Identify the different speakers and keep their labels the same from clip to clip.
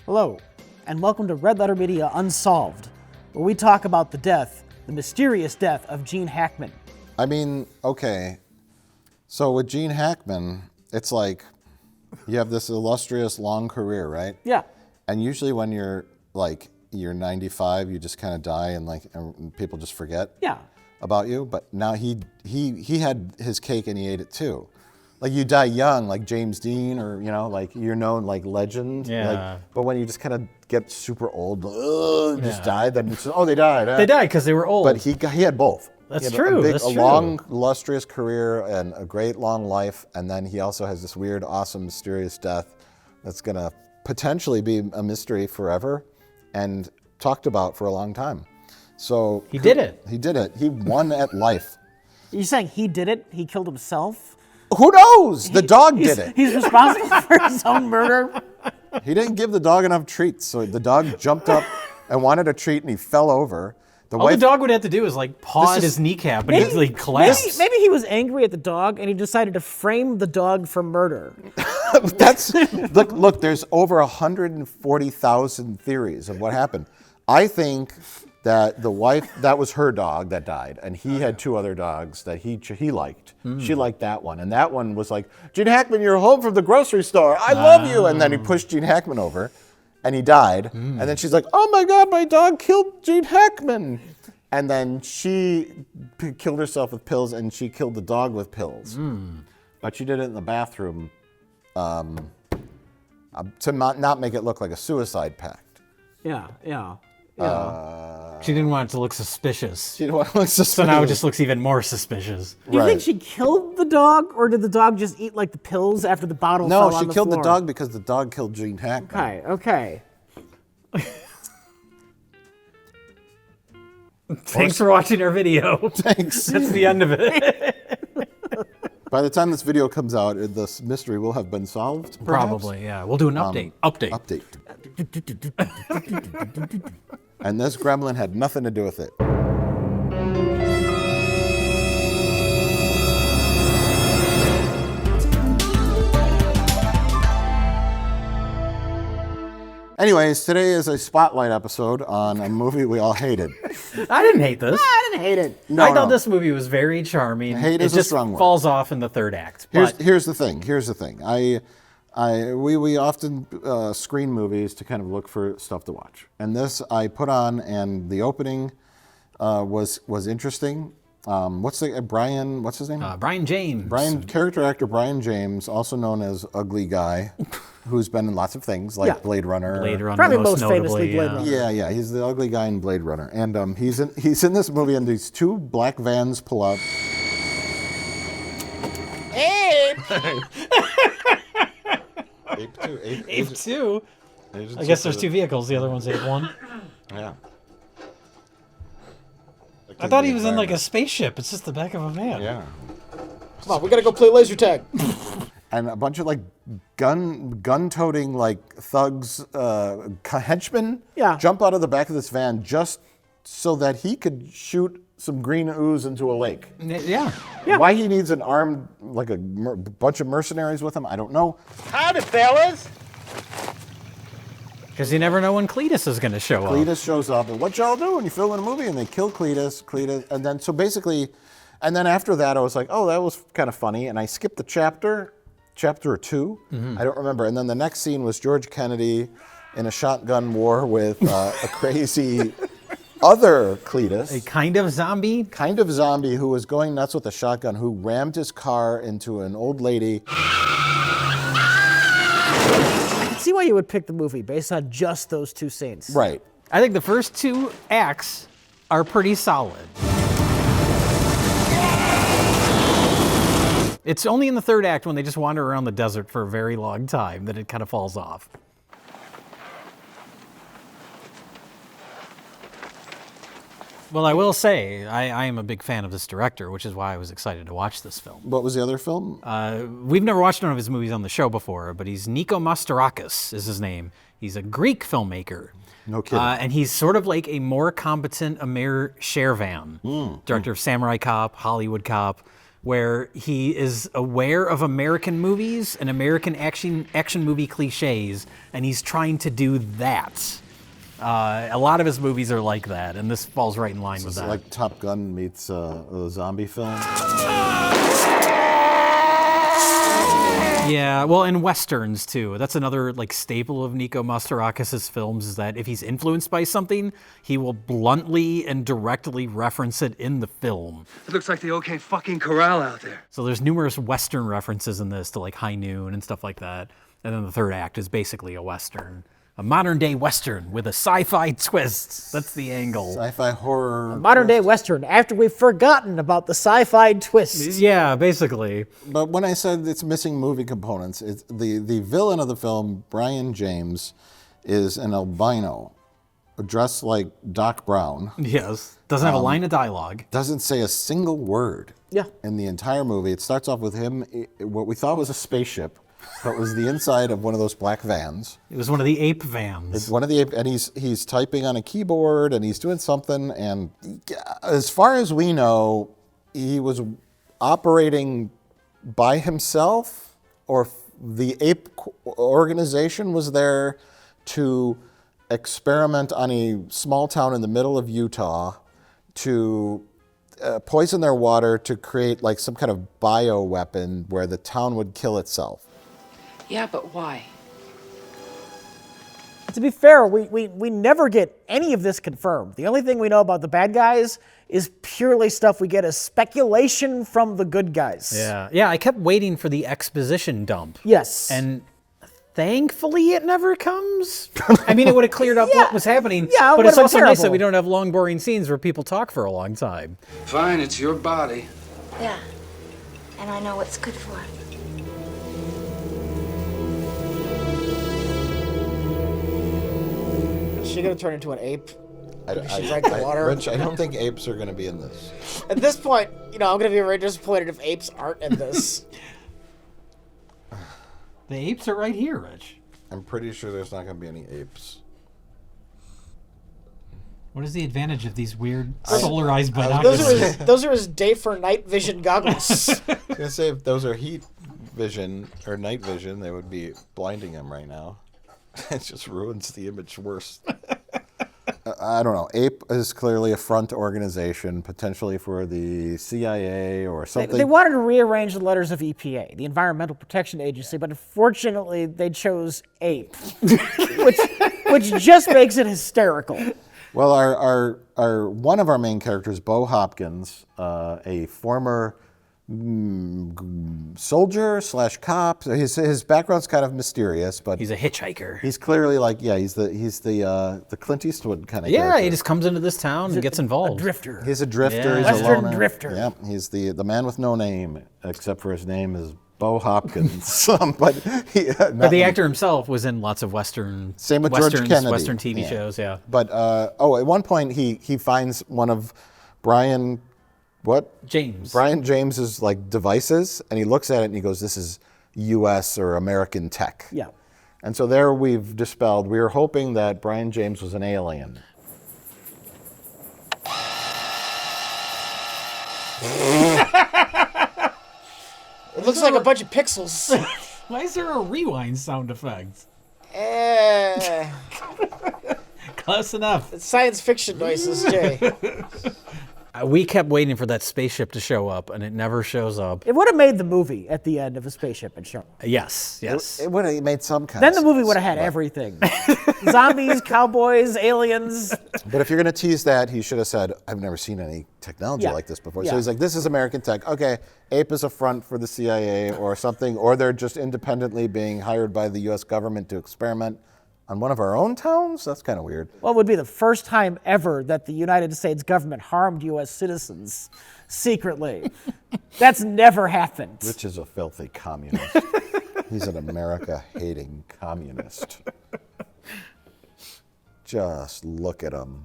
Speaker 1: Hello, and welcome to RedLetterMedia Unsolved, where we talk about the mysterious death of Gene Hackman.
Speaker 2: I mean, okay, so with Gene Hackman, it's like you have this illustrious long career, right?
Speaker 1: Yeah.
Speaker 2: And usually when you're 95, you just kind of die and people just forget about you. But now he had his cake and he ate it too. Like you die young, like James Dean, or you're known like legend.
Speaker 3: Yeah.
Speaker 2: But when you just kind of get super old, just die, then it's, they died.
Speaker 3: They died because they were old.
Speaker 2: But he had both.
Speaker 3: That's
Speaker 2: he had
Speaker 3: true.
Speaker 2: A long, illustrious career and a great long life, and then he also has this weird, awesome, mysterious death that's gonna potentially be a mystery forever and talked about for a long time. So
Speaker 3: he did it.
Speaker 2: He did it. He won at life.
Speaker 1: You're saying he did it? He killed himself?
Speaker 2: Who knows? The dog did it.
Speaker 1: He's responsible for his own murder?
Speaker 2: He didn't give the dog enough treats, so the dog jumped up and wanted a treat, and he fell over.
Speaker 3: All the dog would have to do is paw at his kneecap, and he'd collapse.
Speaker 1: Maybe he was angry at the dog, and he decided to frame the dog for murder.
Speaker 2: Look. There's over 140,000 theories of what happened. I think that the wife, that was her dog that died, and he had two other dogs that he liked. She liked that one, and that one was like, Gene Hackman, you're home from the grocery store. I love you. And then he pushed Gene Hackman over, and he died. And then she's like, oh my God, my dog killed Gene Hackman. And then she killed herself with pills, and she killed the dog with pills. But she did it in the bathroom to not make it look like a suicide pact.
Speaker 1: Yeah.
Speaker 3: She didn't want it to look suspicious.
Speaker 2: She didn't want to look suspicious.
Speaker 3: So now it just looks even more suspicious.
Speaker 1: Do you think she killed the dog, or did the dog just eat the pills after the bottle fell on the floor?
Speaker 2: No, she killed the dog because the dog killed Gene Hackman.
Speaker 1: Okay.
Speaker 3: Thanks for watching our video.
Speaker 2: Thanks.
Speaker 3: That's the end of it.
Speaker 2: By the time this video comes out, this mystery will have been solved, perhaps?
Speaker 3: Probably, yeah. We'll do an update.
Speaker 2: Update. And this gremlin had nothing to do with it. Anyways, today is a spotlight episode on a movie we all hated.
Speaker 3: I didn't hate this.
Speaker 1: I didn't hate it.
Speaker 3: I thought this movie was very charming.
Speaker 2: Hate is a strong word.
Speaker 3: It just falls off in the third act.
Speaker 2: Here's the thing. We often screen movies to kind of look for stuff to watch. And this I put on, and the opening was interesting. What's his name?
Speaker 3: Brian James.
Speaker 2: Character actor Brian James, also known as Ugly Guy, who's been in lots of things like Blade Runner.
Speaker 1: Probably most famously Blade Runner.
Speaker 2: Yeah, he's the ugly guy in Blade Runner, and he's in this movie, and these two black vans pull up.
Speaker 3: Ape 2. I guess there's two vehicles. The other one's Ape 1.
Speaker 2: Yeah.
Speaker 3: I thought he was in a spaceship. It's just the back of a van.
Speaker 2: Yeah.
Speaker 1: Come on, we gotta go play laser tag.
Speaker 2: And a bunch of gun-toting thugs, henchmen, jump out of the back of this van just so that he could shoot some green ooze into a lake.
Speaker 3: Yeah.
Speaker 2: Why he needs an armed, a bunch of mercenaries with him, I don't know.
Speaker 4: Howdy, fellas.
Speaker 3: Because you never know when Cletus is going to show up.
Speaker 2: Cletus shows up, and what y'all do when you film in a movie? And they kill Cletus, and then and then after that, I was like, oh, that was kind of funny, and I skipped the chapter or two. I don't remember. And then the next scene was George Kennedy in a shotgun war with a crazy other Cletus.
Speaker 3: A kind of zombie?
Speaker 2: Kind of zombie who was going nuts with a shotgun, who rammed his car into an old lady.
Speaker 1: I can see why you would pick the movie based on just those two scenes.
Speaker 2: Right.
Speaker 3: I think the first two acts are pretty solid. It's only in the third act when they just wander around the desert for a very long time that it kind of falls off. Well, I will say, I am a big fan of this director, which is why I was excited to watch this film.
Speaker 2: What was the other film?
Speaker 3: We've never watched one of his movies on the show before, but he's Nikos Mastorakis is his name. He's a Greek filmmaker.
Speaker 2: No kidding.
Speaker 3: And he's sort of like a more competent Amir Shervan, director of Samurai Cop, Hollywood Cop. where he is aware of American movies and American action movie cliches, and he's trying to do that. A lot of his movies are like that, and this falls right in line with
Speaker 2: It's
Speaker 3: that.
Speaker 2: like Top Gun meets a zombie film.
Speaker 3: Yeah, well, and westerns too. That's another like staple of Nico Mastarakis' films, is that if he's influenced by something, he will bluntly and directly reference it in the film.
Speaker 4: It looks like the OK fucking corral out there.
Speaker 3: So there's numerous western references in this to like High Noon and stuff like that. And then the third act is basically a western. A modern-day western with a sci-fi twist. That's the angle.
Speaker 2: Sci-fi horror.
Speaker 1: Modern day Western, after we've forgotten about the sci-fi twist.
Speaker 3: Yeah, basically.
Speaker 2: But when I said it's missing movie components, it's the villain of the film, Brian James, is an albino, dressed like Doc Brown.
Speaker 3: Yes. Doesn't have a line of dialogue.
Speaker 2: Doesn't say a single word in the entire movie. It starts off with him, what we thought was a spaceship, but was the inside of one of those black vans.
Speaker 3: It was one of the ape vans.
Speaker 2: It's one of the, and he's typing on a keyboard and he's doing something. And as far as we know, he was operating by himself, or the ape organization was there to experiment on a small town in the middle of Utah to poison their water to create like some kind of bioweapon where the town would kill itself.
Speaker 5: Yeah, but why?
Speaker 1: To be fair, we never get any of this confirmed. The only thing we know about the bad guys is purely stuff we get as speculation from the good guys.
Speaker 3: Yeah, I kept waiting for the exposition dump.
Speaker 1: Yes.
Speaker 3: And thankfully it never comes. I mean, it would have cleared up what was happening,
Speaker 1: Yeah, it
Speaker 3: but it's
Speaker 1: would've been
Speaker 3: also nice that
Speaker 1: terrible.
Speaker 3: we don't have long, boring scenes where people talk for a long time.
Speaker 4: Fine, it's your body.
Speaker 6: Yeah. And I know what's good for it.
Speaker 1: Is she gonna turn into an ape?
Speaker 2: I,
Speaker 1: drank the water.
Speaker 2: Rich, I don't think apes are going to be in this.
Speaker 1: At this point, I'm gonna be very disappointed if apes aren't in this.
Speaker 3: The apes are right here, Rich.
Speaker 2: I'm pretty sure there's not going to be any apes.
Speaker 3: What is the advantage of these weird solarized binoculars?
Speaker 1: those are his day for night vision goggles.
Speaker 2: I was going to say, if those are heat vision or night vision, they would be blinding him right now. It just ruins the image worse. I don't know. Ape is clearly a front organization, potentially for the CIA or something.
Speaker 1: They wanted to rearrange the letters of EPA, the Environmental Protection Agency, but unfortunately they chose ape, which just makes it hysterical.
Speaker 2: Well, our one of our main characters, Bo Hopkins, a former soldier / cop. His background's kind of mysterious, but
Speaker 3: He's a hitchhiker.
Speaker 2: he's clearly like, he's the Clint Eastwood kind of
Speaker 3: Yeah,
Speaker 2: character.
Speaker 3: he just comes into this town and gets involved.
Speaker 1: A drifter.
Speaker 2: He's a drifter.
Speaker 3: Yeah.
Speaker 2: He's a
Speaker 1: Western
Speaker 2: loner.
Speaker 1: drifter.
Speaker 2: Yep, he's the man with no name, except for his name is Bo Hopkins. But
Speaker 3: the actor himself was in lots of Western,
Speaker 2: Same with George
Speaker 3: Westerns,
Speaker 2: Kennedy.
Speaker 3: Western TV
Speaker 2: Yeah.
Speaker 3: shows. Yeah.
Speaker 2: But at one point he finds one of Brian James's like devices, and he looks at it and he goes, "This is U.S. or American tech."
Speaker 1: Yeah.
Speaker 2: And so there we've dispelled. We were hoping that Brian James was an alien.
Speaker 1: It looks like a bunch of pixels.
Speaker 3: Why is there a rewind sound effect? Close enough.
Speaker 1: It's science fiction noises, Jay.
Speaker 3: We kept waiting for that spaceship to show up, and it never shows up.
Speaker 1: It would have made the movie at the end if a spaceship had shown up.
Speaker 3: Yes.
Speaker 2: It would have made some kind
Speaker 1: Then
Speaker 2: of
Speaker 1: the movie
Speaker 2: sense,
Speaker 1: would have had
Speaker 2: but-
Speaker 1: everything. Zombies, cowboys, aliens.
Speaker 2: But if you're going to tease that, he should have said, "I've never seen any technology
Speaker 1: Yeah.
Speaker 2: like this before."
Speaker 1: Yeah.
Speaker 2: So he's like, "This is American tech. Okay, ape is a front for the CIA or something, or they're just independently being hired by the U.S. government to experiment on one of our own towns." That's kind of weird.
Speaker 1: Well, it would be the first time ever that the United States government harmed U.S. citizens secretly. That's never happened.
Speaker 2: Rich is a filthy communist. He's an America-hating communist. Just look at him.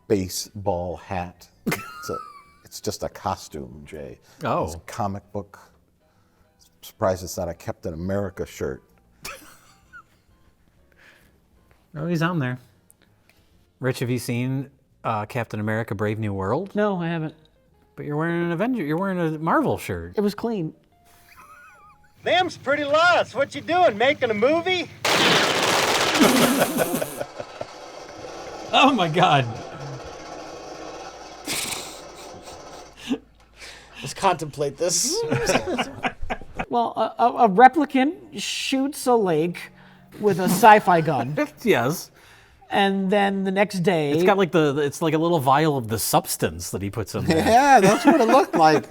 Speaker 2: Baseball hat. It's just a costume, Jay.
Speaker 3: Oh.
Speaker 2: It's a comic book. Surprised it's not a Captain America shirt.
Speaker 3: Oh, he's on there. Rich, have you seen Captain America: Brave New World?
Speaker 1: No, I haven't.
Speaker 3: But you're wearing an Avenger. You're wearing a Marvel shirt.
Speaker 1: It was clean.
Speaker 7: Them's pretty lost. What you doing? Making a movie?
Speaker 3: Oh my God.
Speaker 8: Let's contemplate this.
Speaker 1: Well, a replicant shoots a lake with a sci-fi gun,
Speaker 3: Yes.
Speaker 1: and then the next day,
Speaker 3: It's got like it's like a little vial of the substance that he puts in there.
Speaker 2: Yeah, that's what it looked like.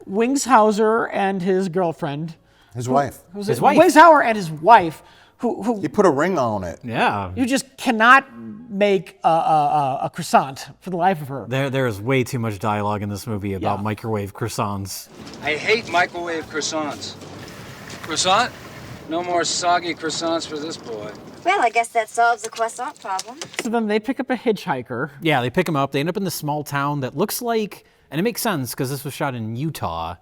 Speaker 1: Wingshauser and his girlfriend,
Speaker 2: His wife.
Speaker 3: His wife.
Speaker 1: Wingshauser and his wife, who
Speaker 2: He put a ring on it.
Speaker 3: Yeah.
Speaker 1: you just cannot make a croissant for the life of her.
Speaker 3: There is way too much dialogue in this movie about
Speaker 1: Yeah.
Speaker 3: microwave croissants.
Speaker 4: I hate microwave croissants. Croissant? No more soggy croissants for this boy.
Speaker 6: Well, I guess that solves the croissant problem.
Speaker 1: So then they pick up a hitchhiker.
Speaker 3: Yeah, they pick him up. They end up in this small town that looks like, and it makes sense because this was shot in Utah,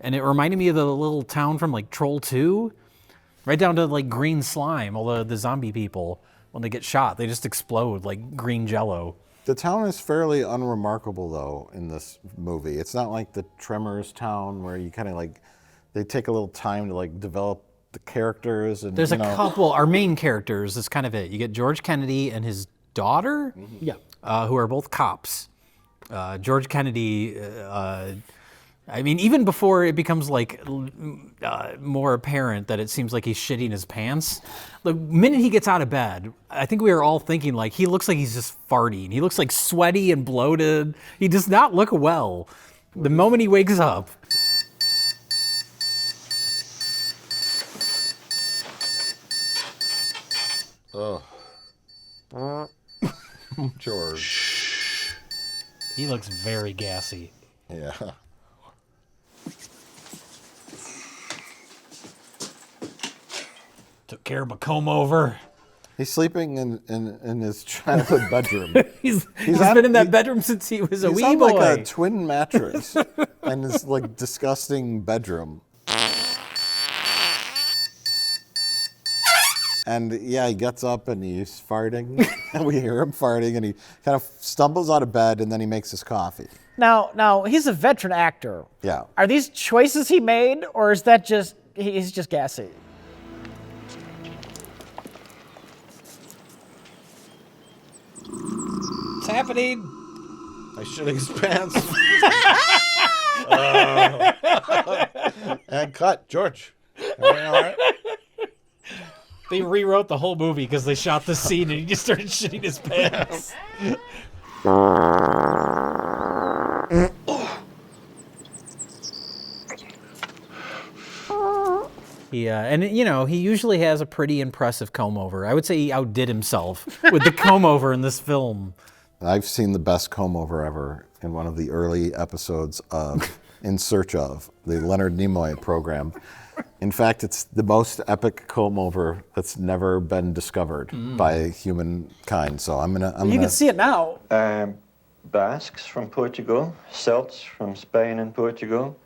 Speaker 3: and it reminded me of the little town from like Troll 2, right down to like green slime. All the zombie people, when they get shot, they just explode like green jello.
Speaker 2: The town is fairly unremarkable, though, in this movie. It's not like the Tremors town where you kind of like, they take a little time to like develop the characters. And
Speaker 3: There's
Speaker 2: you
Speaker 3: a
Speaker 2: know,
Speaker 3: couple. Our main characters is kind of it. You get George Kennedy and his daughter,
Speaker 1: Yeah.
Speaker 3: who are both cops. George Kennedy, I mean, even before it becomes like more apparent that it seems like he's shitting his pants, the minute he gets out of bed, I think we were all thinking like he looks like he's just farting. He looks like sweaty and bloated. He does not look well. The moment he wakes up.
Speaker 2: George.
Speaker 3: He looks very gassy.
Speaker 2: Yeah.
Speaker 3: Took care of my comb over.
Speaker 2: He's sleeping in his childhood bedroom.
Speaker 3: He's
Speaker 2: on-
Speaker 3: been in that
Speaker 2: he-
Speaker 3: bedroom since he was a
Speaker 2: He's
Speaker 3: wee
Speaker 2: on
Speaker 3: boy.
Speaker 2: like a twin mattress in this like disgusting bedroom. And yeah, he gets up and he's farting, and we hear him farting, and he kind of stumbles out of bed, and then he makes his coffee.
Speaker 1: Now he's a veteran actor.
Speaker 2: Yeah.
Speaker 1: Are these choices he made, or is that just he's just gassy?
Speaker 3: What's happening?
Speaker 2: I shit his pants. And cut, George. Everything all right?
Speaker 3: They rewrote the whole movie because they shot the scene and he just started shitting his pants. And you know, he usually has a pretty impressive comb over. I would say he outdid himself with the comb over in this film.
Speaker 2: I've seen the best comb over ever in one of the early episodes of In Search Of, the Leonard Nimoy program. In fact, it's the most epic comb over that's never been discovered by humankind. So I'm
Speaker 1: You
Speaker 2: gonna.
Speaker 1: can see it now.
Speaker 9: Basques from Portugal, Celts from Spain and Portugal,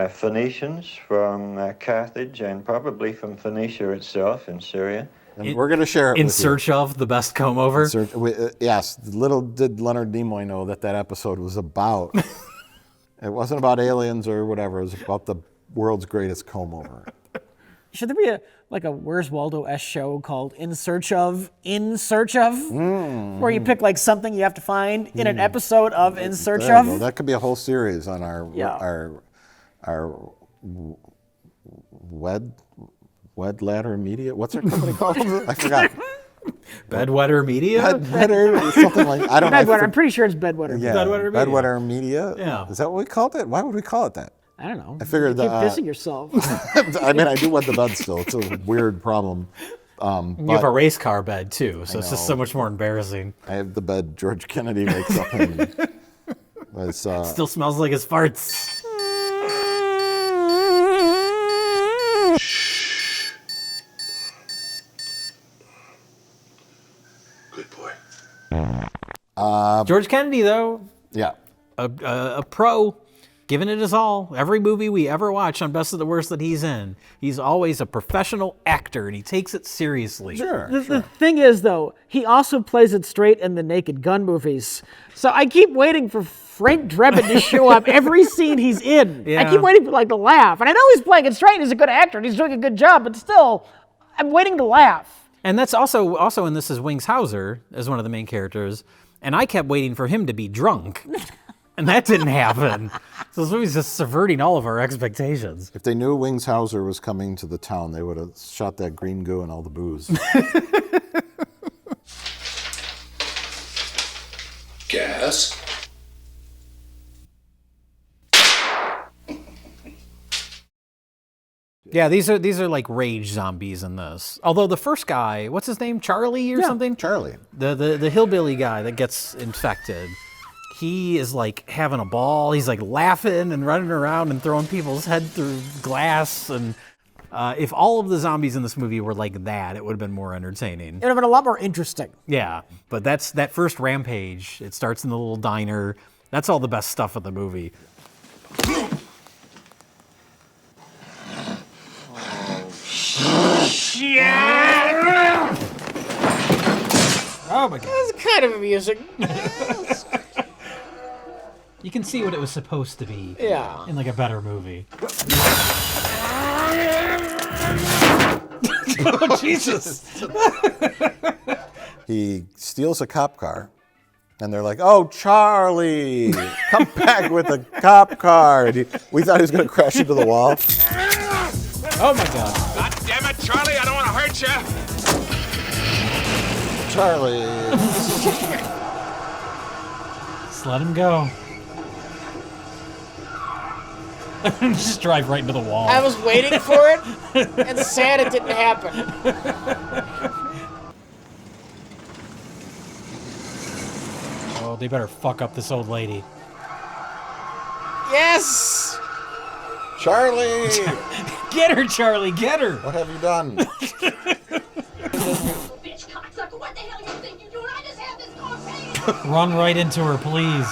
Speaker 9: Phoenicians from Carthage and probably from Phoenicia itself in Syria.
Speaker 2: And we're gonna share it
Speaker 3: In
Speaker 2: with
Speaker 3: search of the best comb over.
Speaker 2: yes, little did Leonard Nimoy know that episode was about. It wasn't about aliens or whatever. It was about the world's greatest comb over.
Speaker 1: Should there be a Where's Waldo-esque show called In Search Of, where you pick like something you have to find in an episode of In Search
Speaker 2: There you
Speaker 1: Of?
Speaker 2: go. That could be a whole series on our RedLetterMedia. What's our company called? I forgot.
Speaker 3: Bedwetter Media?
Speaker 2: Bedwetter, something like I don't know.
Speaker 1: Bedwetter. I'm pretty sure it's Bedwetter.
Speaker 2: Yeah,
Speaker 3: Bedwetter Media.
Speaker 2: Bedwetter Media.
Speaker 3: Yeah.
Speaker 2: Is that what we called it? Why would we call it that?
Speaker 1: I don't know.
Speaker 2: I figured
Speaker 1: you keep
Speaker 2: that.
Speaker 1: pissing yourself.
Speaker 2: I mean, I do wet the bed still. It's a weird problem.
Speaker 3: You have a race car bed too, so it's just so
Speaker 2: know.
Speaker 3: much more embarrassing.
Speaker 2: I have the bed George Kennedy wakes up in. It's,
Speaker 3: Still smells like his farts.
Speaker 4: Good boy.
Speaker 3: George Kennedy, though,
Speaker 2: yeah.
Speaker 3: a pro, giving it his all. Every movie we ever watch on Best of the Worst that he's in, he's always a professional actor, and he takes it seriously.
Speaker 2: Sure.
Speaker 1: The thing is, though, he also plays it straight in the Naked Gun movies. So I keep waiting for Frank Drebin to show up every scene he's in. I
Speaker 3: Yeah.
Speaker 1: keep waiting for like to laugh, and I know he's playing it straight. He's a good actor, and he's doing a good job, but still, I'm waiting to laugh.
Speaker 3: And that's also in this is Wings Hauser as one of the main characters, and I kept waiting for him to be drunk, and that didn't happen. So this movie's just subverting all of our expectations.
Speaker 2: If they knew Wings Hauser was coming to the town, they would have shot that green goo and all the booze.
Speaker 4: Gas.
Speaker 3: Yeah, these are like rage zombies in this. Although the first guy, what's his name, Charlie or something?
Speaker 2: Charlie.
Speaker 3: The hillbilly guy that gets infected. He is like having a ball. He's like laughing and running around and throwing people's head through glass. And if all of the zombies in this movie were like that, it would have been more entertaining.
Speaker 1: It would have been a lot more interesting.
Speaker 3: Yeah, but that's that first rampage. It starts in the little diner. That's all the best stuff of the movie. Oh my god.
Speaker 1: It's kind of amusing.
Speaker 3: You can see what it was supposed to be.
Speaker 1: Yeah.
Speaker 3: In like a better movie. Oh, Jesus.
Speaker 2: He steals a cop car, and they're like, "Oh, Charlie, come back with a cop car." And we thought he was going to crash into the wall.
Speaker 3: Oh my god.
Speaker 10: God damn it, Charlie, I don't want to hurt you.
Speaker 2: Charlie.
Speaker 3: Just let him go. Just drive right into the wall.
Speaker 1: I was waiting for it, and sad it didn't happen.
Speaker 3: Oh, they better fuck up this old lady.
Speaker 1: Yes!
Speaker 2: Charlie!
Speaker 3: Get her, Charlie, get her!
Speaker 2: What have you done?
Speaker 6: Bitch cocksucker, what the hell you think you're doing? I just have this car paid.
Speaker 3: Run right into her, please.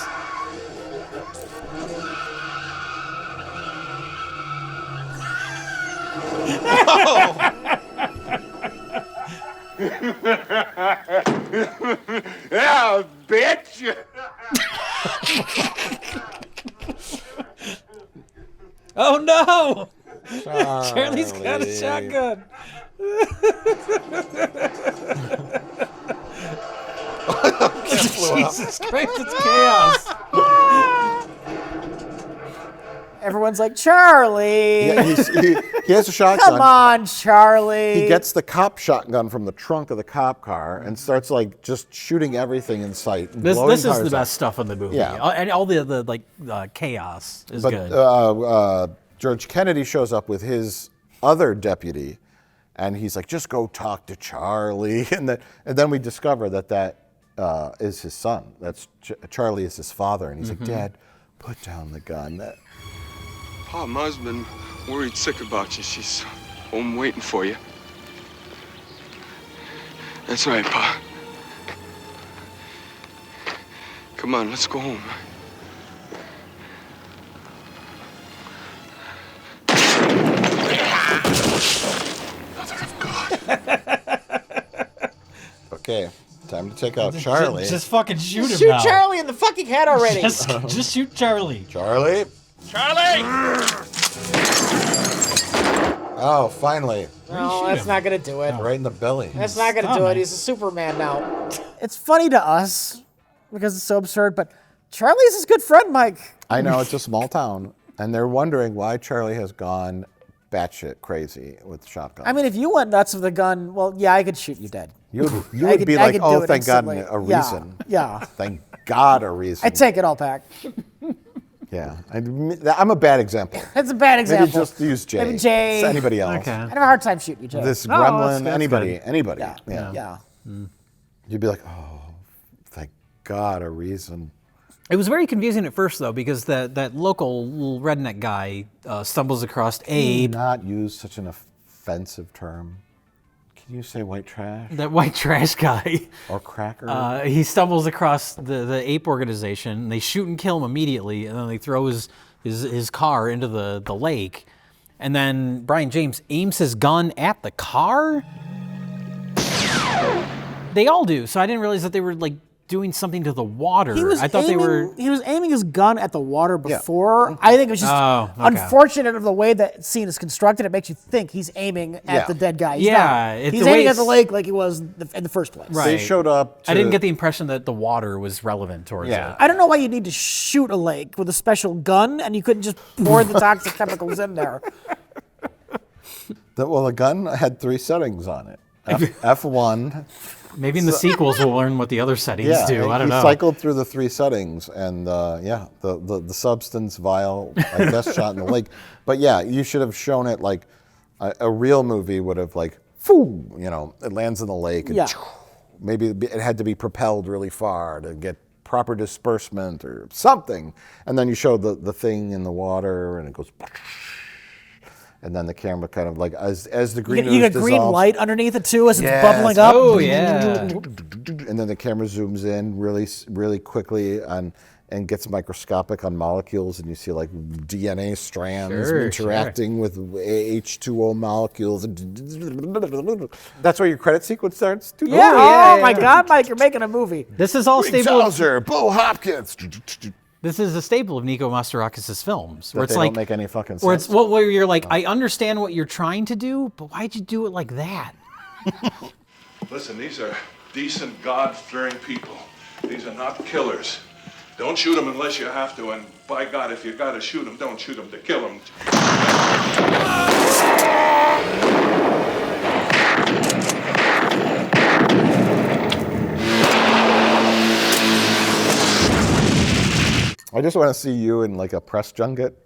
Speaker 10: Yeah, bitch.
Speaker 3: Oh no! Charlie's got a shotgun. Jesus Christ, it's chaos.
Speaker 1: Everyone's like, Charlie!
Speaker 2: Yeah, he has a shotgun.
Speaker 1: Come on, Charlie!
Speaker 2: He gets the cop shotgun from the trunk of the cop car and starts like just shooting everything in sight. And blowing
Speaker 3: This is
Speaker 2: cars
Speaker 3: the
Speaker 2: up.
Speaker 3: best stuff in the movie.
Speaker 2: Yeah.
Speaker 3: And all the chaos is
Speaker 2: But
Speaker 3: good.
Speaker 2: George Kennedy shows up with his other deputy, and he's like, "Just go talk to Charlie." And then we discover that is his son. Charlie is his father, and he's like, "Dad, put down the gun."
Speaker 10: Pa, Ma's been worried sick about you. She's home waiting for you. That's right, Pa. Come on, let's go home. Mother of God.
Speaker 2: Okay, time to take out Charlie.
Speaker 3: Just fucking shoot him
Speaker 1: Shoot
Speaker 3: now.
Speaker 1: Charlie in the fucking head already!
Speaker 3: Just shoot Charlie.
Speaker 2: Charlie.
Speaker 10: Charlie!
Speaker 2: Oh, finally,
Speaker 1: No, that's not gonna do it.
Speaker 2: right in the belly.
Speaker 1: That's not gonna do it. He's a Superman now. It's funny to us because it's so absurd, but Charlie's his good friend, Mike.
Speaker 2: I know, it's a small town, and they're wondering why Charlie has gone batshit crazy with shotgun.
Speaker 1: I mean, if you went nuts with a gun, well, yeah, I could shoot you dead.
Speaker 2: You
Speaker 1: I
Speaker 2: would
Speaker 1: could-
Speaker 2: be
Speaker 1: I
Speaker 2: like,
Speaker 1: could do
Speaker 2: "Oh,
Speaker 1: it
Speaker 2: thank God,
Speaker 1: instantly."
Speaker 2: a
Speaker 1: Yeah,
Speaker 2: reason."
Speaker 1: yeah.
Speaker 2: Thank God, a reason.
Speaker 1: I take it all back.
Speaker 2: Yeah, I'm a bad example.
Speaker 1: That's a bad example.
Speaker 2: Maybe just use Jay.
Speaker 1: Maybe Jay.
Speaker 2: It's anybody else.
Speaker 3: Okay.
Speaker 1: I have a hard time shooting you, Jay.
Speaker 2: This
Speaker 3: No,
Speaker 2: gremlin,
Speaker 3: that's
Speaker 2: anybody.
Speaker 3: good.
Speaker 1: yeah.
Speaker 2: You'd be like, "Oh, thank God, a reason."
Speaker 3: It was very confusing at first, though, because that local little redneck guy stumbles across Abe,
Speaker 2: Not use such an offensive term. Can you say white trash
Speaker 3: that white trash guy.
Speaker 2: or cracker?
Speaker 3: He stumbles across the ape organization. And they shoot and kill him immediately, and then they throw his car into the lake. And then Brian James aims his gun at the car. They all do. So I didn't realize that they were like doing something to the water.
Speaker 1: He was
Speaker 3: I thought
Speaker 1: aiming,
Speaker 3: they were.
Speaker 1: He was aiming his gun at the water before. I think it was just
Speaker 3: Oh, okay.
Speaker 1: unfortunate of the way that scene is constructed. It makes you think he's aiming at the dead guy. He's
Speaker 3: Yeah,
Speaker 1: not.
Speaker 3: it's
Speaker 1: He's
Speaker 3: the way
Speaker 1: aiming at the
Speaker 3: it's-
Speaker 1: lake like he was in the first place.
Speaker 3: Right.
Speaker 2: They showed up.
Speaker 3: I didn't get the impression that the water was relevant towards it.
Speaker 1: I don't know why you need to shoot a lake with a special gun and you couldn't just pour the toxic chemicals in there.
Speaker 2: The gun had 3 settings on it. F1.
Speaker 3: Maybe in the sequels we'll learn what the other settings do. I don't know.
Speaker 2: He cycled through the 3 settings, and the substance vial, I guess, shot in the lake. But yeah, you should have shown it like a real movie would have like, it lands in the lake. And maybe it had to be propelled really far to get proper disbursement or something. And then you show the thing in the water, and it goes. And then the camera kind of like, as the green ooze
Speaker 1: You get green
Speaker 2: dissolves,
Speaker 1: light underneath it too as it's bubbling up.
Speaker 3: Oh, yeah.
Speaker 2: and then the camera zooms in really quickly and gets microscopic on molecules, and you see like DNA strands interacting with H2O molecules. That's where your credit sequence starts.
Speaker 1: Yeah. My God, Mike, you're making a movie.
Speaker 3: This is all stable.
Speaker 2: Bowser, Bo Hopkins.
Speaker 3: This is a staple of Nico Mastorakis' films, where
Speaker 2: That
Speaker 3: it's
Speaker 2: they
Speaker 3: like
Speaker 2: don't make any fucking sense.
Speaker 3: where it's where you're like, I understand what you're trying to do, but why'd you do it like that?
Speaker 10: Listen, these are decent, God-fearing people. These are not killers. Don't shoot them unless you have to, and by God, if you gotta shoot them, don't shoot them to kill them.
Speaker 2: I just want to see you in like a press junket.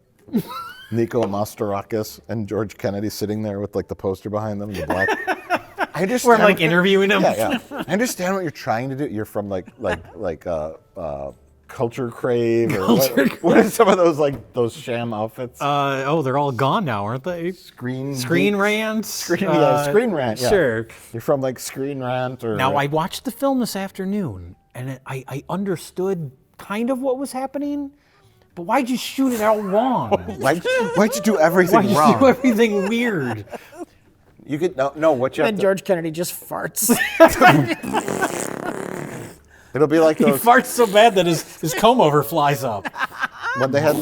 Speaker 2: Nico Mastorakis and George Kennedy sitting there with like the poster behind them, the black. I understand.
Speaker 3: We're like interviewing him.
Speaker 2: Yeah. I understand what you're trying to do. You're from Culture Crave or what are some of those sham outfits?
Speaker 3: They're all gone now, aren't they?
Speaker 2: Screen
Speaker 3: Rant.
Speaker 2: Screen Rant. Yeah.
Speaker 3: Sure.
Speaker 2: You're from like Screen Rant or.
Speaker 3: Now I watched the film this afternoon, and I understood kind of what was happening, but why'd you shoot it all wrong?
Speaker 2: Why'd you do everything
Speaker 3: Why'd
Speaker 2: wrong?
Speaker 3: you do everything weird?
Speaker 2: You could no. What you have
Speaker 1: And
Speaker 2: to,
Speaker 1: George Kennedy just farts.
Speaker 2: It'll be like
Speaker 3: He
Speaker 2: those
Speaker 3: farts so bad that his comb over flies up.
Speaker 2: when they had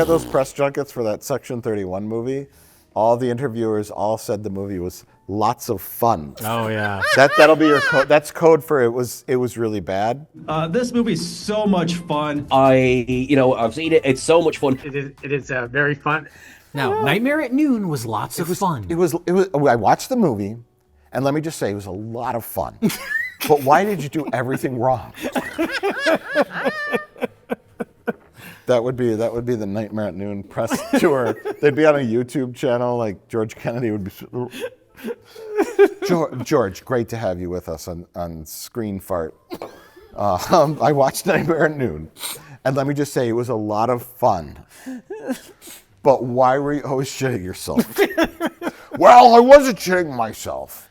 Speaker 2: those press junkets for that Section 31 movie. All the interviewers all said the movie was lots of fun.
Speaker 3: Oh yeah.
Speaker 2: That'll be your code. That's code for it was really bad.
Speaker 11: This movie's so much fun.
Speaker 12: I've seen it. It's so much fun.
Speaker 8: It is very fun.
Speaker 3: Now, Nightmare at Noon was lots of fun.
Speaker 2: It was. I watched the movie, and let me just say, it was a lot of fun. But why did you do everything wrong? That would be the Nightmare at Noon press tour. They'd be on a YouTube channel. Like George Kennedy would be. George, great to have you with us on Screen Fart. I watched Nightmare at Noon, and let me just say, it was a lot of fun. But why were you always shitting yourself? Well, I wasn't shitting myself.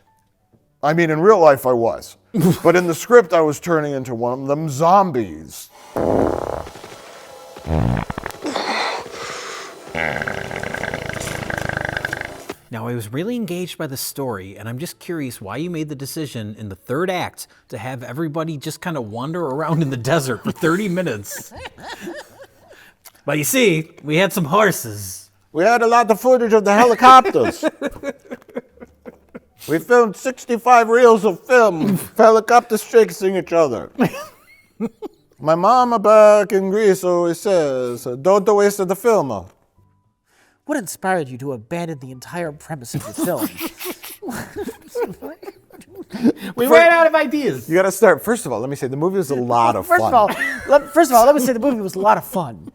Speaker 2: I mean, in real life I was. But in the script I was turning into one of them zombies.
Speaker 3: Now, I was really engaged by the story, and I'm just curious why you made the decision in the third act to have everybody just kind of wander around in the desert for 30 minutes. But you see, we had some horses.
Speaker 2: We had a lot of footage of the helicopters. We filmed 65 reels of film, helicopters chasing each other. My mama back in Greece always says, don't waste the film.
Speaker 1: What inspired you to abandon the entire premise of the film?
Speaker 3: We ran out of ideas.
Speaker 2: You got to start. First of all, let me say the movie was a lot of fun.
Speaker 1: First of all, let me say the movie was a lot of fun.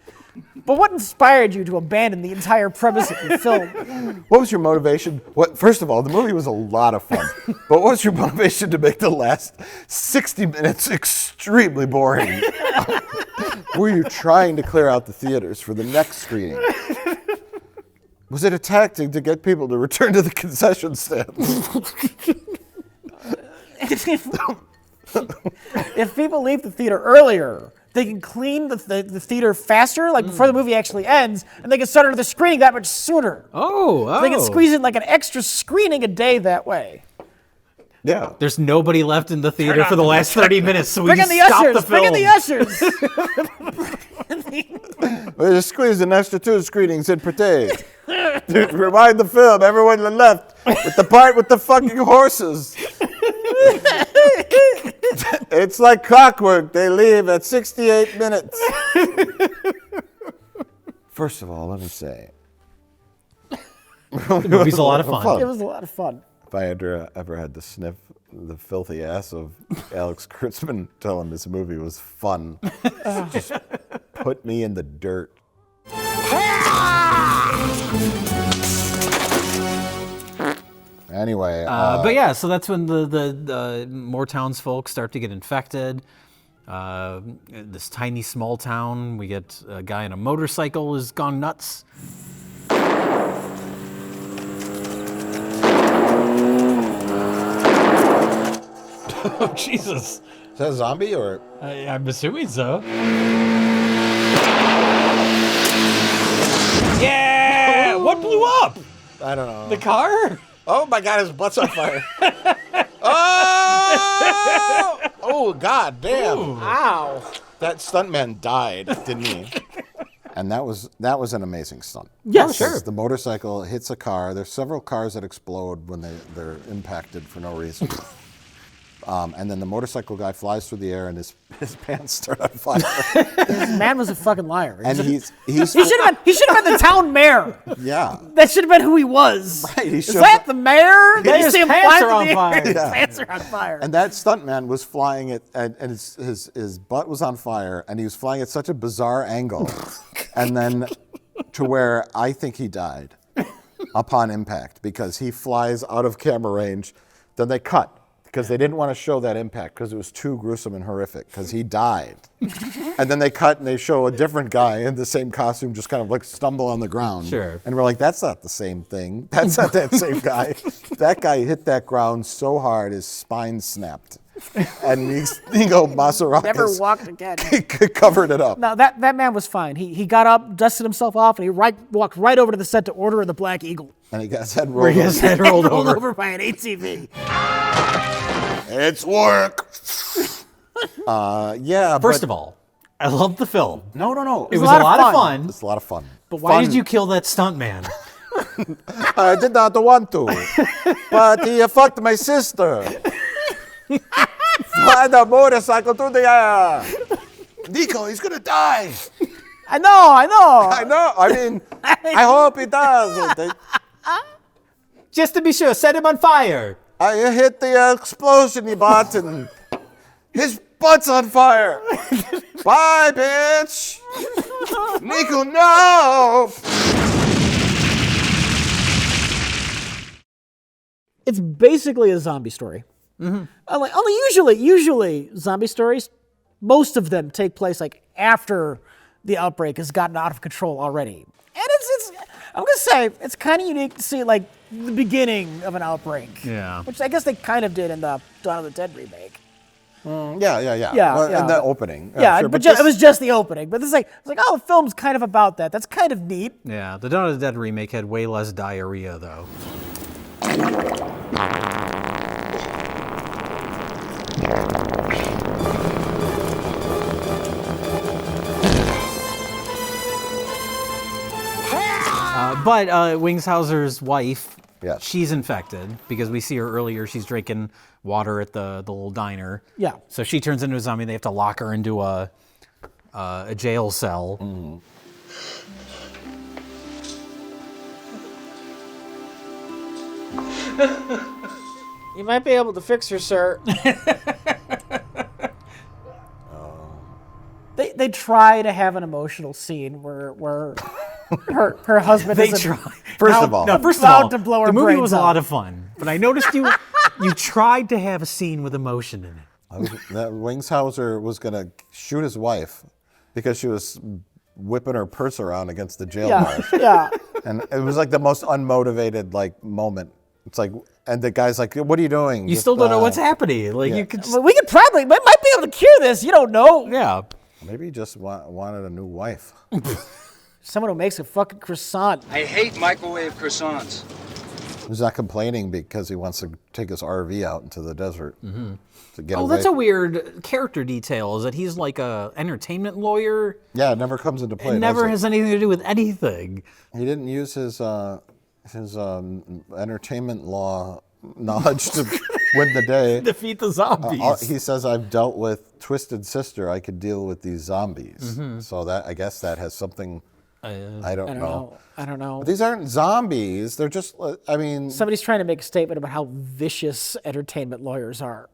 Speaker 1: But what inspired you to abandon the entire premise of the film?
Speaker 2: What was your motivation? First of all, the movie was a lot of fun. But what was your motivation to make the last 60 minutes extremely boring? Were you trying to clear out the theaters for the next screening? Was it a tactic to get people to return to the concession stands?
Speaker 1: If people leave the theater earlier, they can clean the theater faster, like before the movie actually ends, and they can start another screening that much sooner.
Speaker 3: Oh.
Speaker 1: So they can squeeze in like an extra screening a day that way.
Speaker 2: Yeah.
Speaker 3: There's nobody left in the theater for the last 30 minutes, so we
Speaker 1: Bring in
Speaker 3: just
Speaker 1: the
Speaker 3: stop
Speaker 1: ushers!
Speaker 3: the film.
Speaker 1: Bring in the ushers!
Speaker 2: We just squeezed an extra 2 screenings in per day. Dude, rewind the film. Everyone left with the part with the fucking horses. It's like clockwork. They leave at 68 minutes. First of all, let me say,
Speaker 3: The movie's a lot of fun.
Speaker 1: It was a lot of fun.
Speaker 2: if I ever had to sniff the filthy ass of Alex Kurtzman, tell him this movie was fun, just put me in the dirt. Anyway,
Speaker 3: but yeah, so that's when the more townsfolk start to get infected. This tiny small town, we get a guy on a motorcycle has gone nuts. Oh, Jesus.
Speaker 2: Is that a zombie or?
Speaker 3: I'm assuming so. Yeah! What blew up?
Speaker 2: I don't know.
Speaker 3: The car?
Speaker 2: Oh my God, his butt's on fire. Oh! Oh, God damn.
Speaker 3: Ooh.
Speaker 1: Ow.
Speaker 2: That stuntman died, didn't he? And that was an amazing stunt.
Speaker 1: Yes,
Speaker 2: Because
Speaker 1: sure.
Speaker 2: The motorcycle hits a car. There's several cars that explode when they're impacted for no reason. And then the motorcycle guy flies through the air and his pants start on fire.
Speaker 1: This man was a fucking liar.
Speaker 2: And he's
Speaker 1: He should have been the town mayor.
Speaker 2: yeah.
Speaker 1: That should have been who he was.
Speaker 2: Right, he
Speaker 1: Is
Speaker 2: should've-
Speaker 1: that the mayor? They
Speaker 3: His
Speaker 1: see him
Speaker 3: pants
Speaker 1: flying
Speaker 3: are
Speaker 1: through
Speaker 3: on
Speaker 1: the air.
Speaker 3: fire.
Speaker 1: His
Speaker 2: Yeah.
Speaker 1: pants are on fire.
Speaker 2: And that stuntman was flying it, and his butt was on fire, and he was flying at such a bizarre angle, and then to where I think he died upon impact because he flies out of camera range. Then they cut because they didn't want to show that impact because it was too gruesome and horrific because he died. And then they cut and they show a different guy in the same costume just kind of like stumble on the ground.
Speaker 3: Sure.
Speaker 2: And we're like, that's not the same thing. That's not that same guy. That guy hit that ground so hard his spine snapped. And Nico Masarakis
Speaker 1: Never walked again.
Speaker 2: covered it up.
Speaker 1: No, that man was fine. He got up, dusted himself off, and he walked right over to the set to order the Black Eagle.
Speaker 2: And he got his head rolled
Speaker 3: Where his head rolled
Speaker 1: Rolled
Speaker 3: over.
Speaker 1: over by an ATV.
Speaker 2: It's work. Yeah.
Speaker 3: First of all, I love the film.
Speaker 2: No.
Speaker 3: It was a lot of fun.
Speaker 2: It's a lot of fun.
Speaker 3: But why did you kill that stuntman?
Speaker 2: I did not want to, but he fucked my sister. Fly the motorcycle through the air. Nico, he's gonna die.
Speaker 1: I know.
Speaker 2: I know. I mean, I hope he does.
Speaker 3: Just to be sure, set him on fire.
Speaker 2: I hit the explosion button. His butt's on fire. Bye, bitch. Nico, no.
Speaker 1: It's basically a zombie story.
Speaker 3: Mm-hmm.
Speaker 1: Only usually zombie stories, most of them take place like after the outbreak has gotten out of control already. And it's I'm gonna say it's kind of unique to see like the beginning of an outbreak.
Speaker 3: Yeah.
Speaker 1: Which I guess they kind of did in the Dawn of the Dead remake.
Speaker 2: Yeah.
Speaker 1: Yeah,
Speaker 2: Well,
Speaker 1: yeah.
Speaker 2: in the opening.
Speaker 1: Yeah,
Speaker 2: sure,
Speaker 1: but it was just the opening. But it's like oh, the film's kind of about that. That's kind of neat.
Speaker 3: Yeah, the Dawn of the Dead remake had way less diarrhea, though. But Wingshauser's wife,
Speaker 2: Yes.
Speaker 3: she's infected because we see her earlier. She's drinking water at the little diner.
Speaker 1: Yeah.
Speaker 3: So she turns into a zombie. They have to lock her into a jail cell.
Speaker 1: You might be able to fix her, sir. They try to have an emotional scene where her husband
Speaker 3: They
Speaker 1: is
Speaker 3: try.
Speaker 2: First of all,
Speaker 1: about to blow her
Speaker 3: the movie
Speaker 1: brains
Speaker 3: was a
Speaker 1: out.
Speaker 3: lot of fun. But I noticed you tried to have a scene with emotion in it.
Speaker 2: that Wingshauser was going to shoot his wife because she was whipping her purse around against the jail bars.
Speaker 1: Yeah.
Speaker 2: And it was like the most unmotivated like moment. It's like, and the guy's like, "What are you doing?"
Speaker 3: You still don't know what's happening. Like
Speaker 2: yeah.
Speaker 3: you could.
Speaker 1: Well, we might be able to cure this. You don't know.
Speaker 3: Yeah.
Speaker 2: Maybe he just wanted a new wife.
Speaker 1: Someone who makes a fucking croissant.
Speaker 4: I hate microwave croissants.
Speaker 2: He's not complaining because he wants to take his RV out into the desert to get away.
Speaker 3: That's a weird character detail, is that he's like a entertainment lawyer.
Speaker 2: Yeah, it never comes into play.
Speaker 3: It never has anything to do with anything.
Speaker 2: He didn't use his entertainment law knowledge to win the day.
Speaker 3: Defeat the zombies.
Speaker 2: He says, "I've dealt with Twisted Sister. I could deal with these zombies." So that, I guess that has something. I don't know.
Speaker 1: I don't know.
Speaker 2: But these aren't zombies. They're just. I mean,
Speaker 1: Somebody's trying to make a statement about how vicious entertainment lawyers are.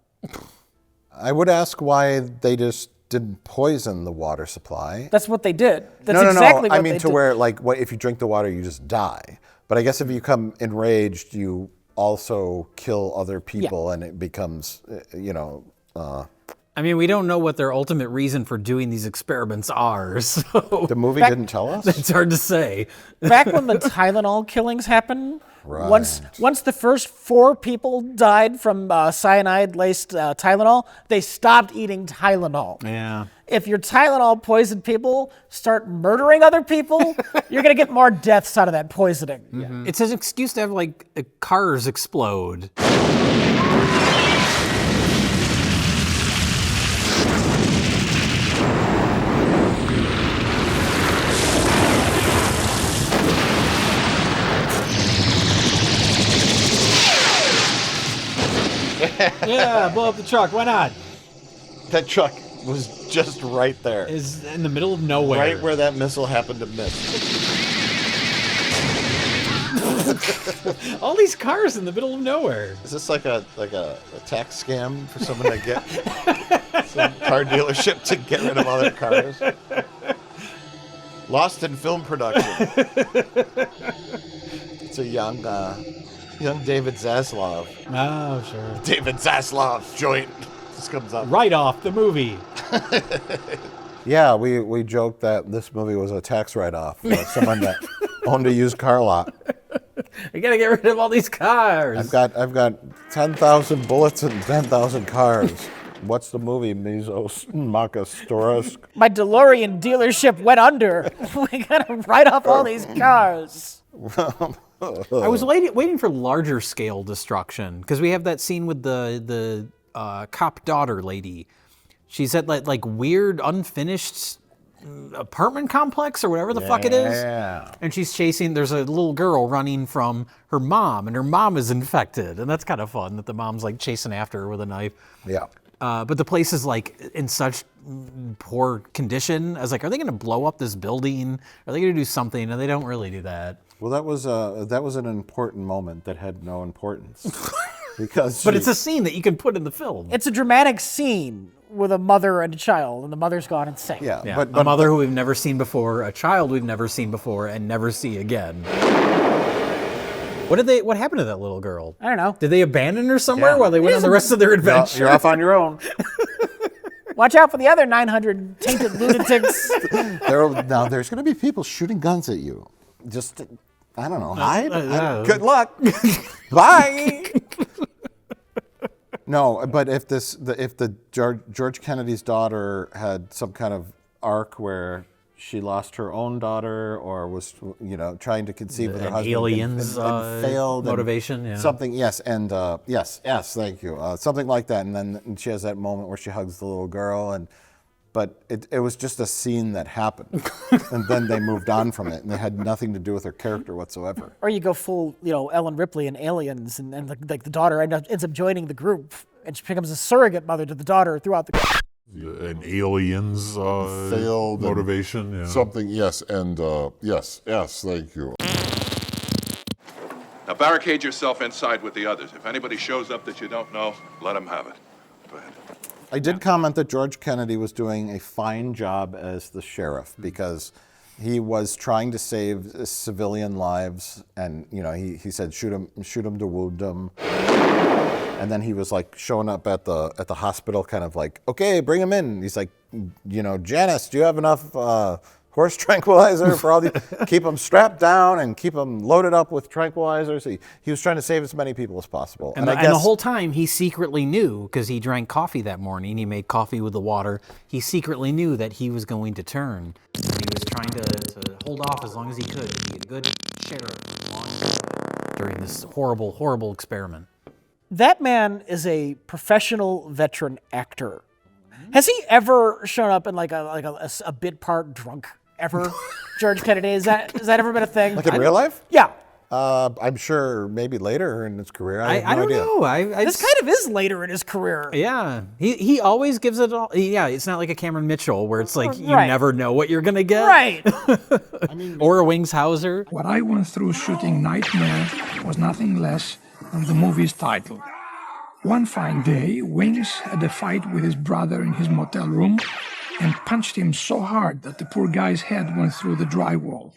Speaker 2: I would ask why they just didn't poison the water supply.
Speaker 1: That's what they did. That's
Speaker 2: No.
Speaker 1: exactly what
Speaker 2: I mean,
Speaker 1: they
Speaker 2: to
Speaker 1: did.
Speaker 2: where like, what if you drink the water, you just die. But I guess if you come enraged, you also kill other people, and it becomes,
Speaker 3: I mean, we don't know what their ultimate reason for doing these experiments are, so...
Speaker 2: The movie didn't tell us?
Speaker 3: It's hard to say.
Speaker 1: Back when the Tylenol killings happened,
Speaker 2: Right.
Speaker 1: once the first 4 people died from cyanide-laced Tylenol, they stopped eating Tylenol.
Speaker 3: Yeah.
Speaker 1: If your Tylenol poisoned people start murdering other people, you're going to get more deaths out of that poisoning.
Speaker 3: It's an excuse to have, like, cars explode. Yeah, blow up the truck. Why not?
Speaker 2: That truck was just right there.
Speaker 3: Is in the middle of nowhere.
Speaker 2: Right where that missile happened to miss.
Speaker 3: All these cars in the middle of nowhere.
Speaker 2: Is this like a tax scam for someone to get some car dealership to get rid of other cars? Lost in film production. It's a young David Zaslav.
Speaker 3: Oh, sure.
Speaker 2: David Zaslav joint. This comes up.
Speaker 3: Right off the movie.
Speaker 2: Yeah, we joked that this movie was a tax write-off for someone that owned a used car lot.
Speaker 3: I gotta get rid of all these cars.
Speaker 2: I've got 10,000 bullets and 10,000 cars. What's the movie? Mesos Makastoras.
Speaker 1: My DeLorean dealership went under. We gotta write off all these cars.
Speaker 3: I was waiting for larger scale destruction, because we have that scene with the cop daughter lady. She's at like weird unfinished apartment complex or whatever the fuck it is.
Speaker 2: Yeah.
Speaker 3: And she's chasing, there's a little girl running from her mom, and her mom is infected. And that's kind of fun that the mom's like chasing after her with a knife.
Speaker 2: Yeah.
Speaker 3: But the place is like in such poor condition. I was like, are they going to blow up this building? Are they going to do something? And they don't really do that.
Speaker 2: Well, that was an important moment that had no importance. Because
Speaker 3: but it's a scene that you can put in the film.
Speaker 1: It's a dramatic scene with a mother and a child, and the mother's gone insane.
Speaker 2: Yeah,
Speaker 3: But a mother who we've never seen before, a child we've never seen before, and never see again. What happened to that little girl?
Speaker 1: I don't know.
Speaker 3: Did they abandon her somewhere while they went on the rest of their adventure?
Speaker 2: You're off on your own.
Speaker 1: Watch out for the other 900 tainted lunatics.
Speaker 2: Now there's going to be people shooting guns at you. Just, I don't know, hide? Good luck. Bye. No, but if the George Kennedy's daughter had some kind of arc where she lost her own daughter, or was trying to conceive with her husband,
Speaker 3: aliens
Speaker 2: and failed,
Speaker 3: motivation,
Speaker 2: and
Speaker 3: yeah.
Speaker 2: something, yes, and yes, thank you, something like that, and then she has that moment where she hugs the little girl, but it was just a scene that happened, and then they moved on from it, and it had nothing to do with her character whatsoever.
Speaker 1: Or you go full, Ellen Ripley and Aliens, and like the daughter ends up joining the group, and she becomes a surrogate mother to the daughter throughout the.
Speaker 13: An alien's
Speaker 2: failed
Speaker 13: motivation, yeah.
Speaker 14: Something, yes, and yes, thank you.
Speaker 10: Now barricade yourself inside with the others. If anybody shows up that you don't know, let them have it. Go ahead.
Speaker 2: I did comment that George Kennedy was doing a fine job as the sheriff, because he was trying to save civilian lives, and he said shoot him to wound him. And then he was like showing up at the hospital, kind of like, okay, bring him in. He's like, Janice, do you have enough horse tranquilizer for all these? Keep them strapped down and keep them loaded up with tranquilizers. He was trying to save as many people as possible.
Speaker 3: And the whole time he secretly knew, because he drank coffee that morning, he made coffee with the water, he secretly knew that he was going to turn. He was trying to hold off as long as he could to be a good sheriff. during this horrible, horrible experiment.
Speaker 1: That man is a professional veteran actor. Has he ever shown up in like a bit part drunk ever? George Kennedy, has that ever been a thing?
Speaker 2: Like in real life?
Speaker 1: Yeah.
Speaker 2: I'm sure maybe later in his career. I have no
Speaker 3: don't
Speaker 2: idea.
Speaker 3: know.
Speaker 1: This kind of is later in his career.
Speaker 3: Yeah, he always gives it all. Yeah, it's not like a Cameron Mitchell where it's like you
Speaker 1: Right.
Speaker 3: never know what you're gonna get.
Speaker 1: Right.
Speaker 3: Or a Wings Hauser.
Speaker 15: What I went through shooting Nightmare was nothing less than the movie's title. One fine day, Wings had a fight with his brother in his motel room and punched him so hard that the poor guy's head went through the drywall.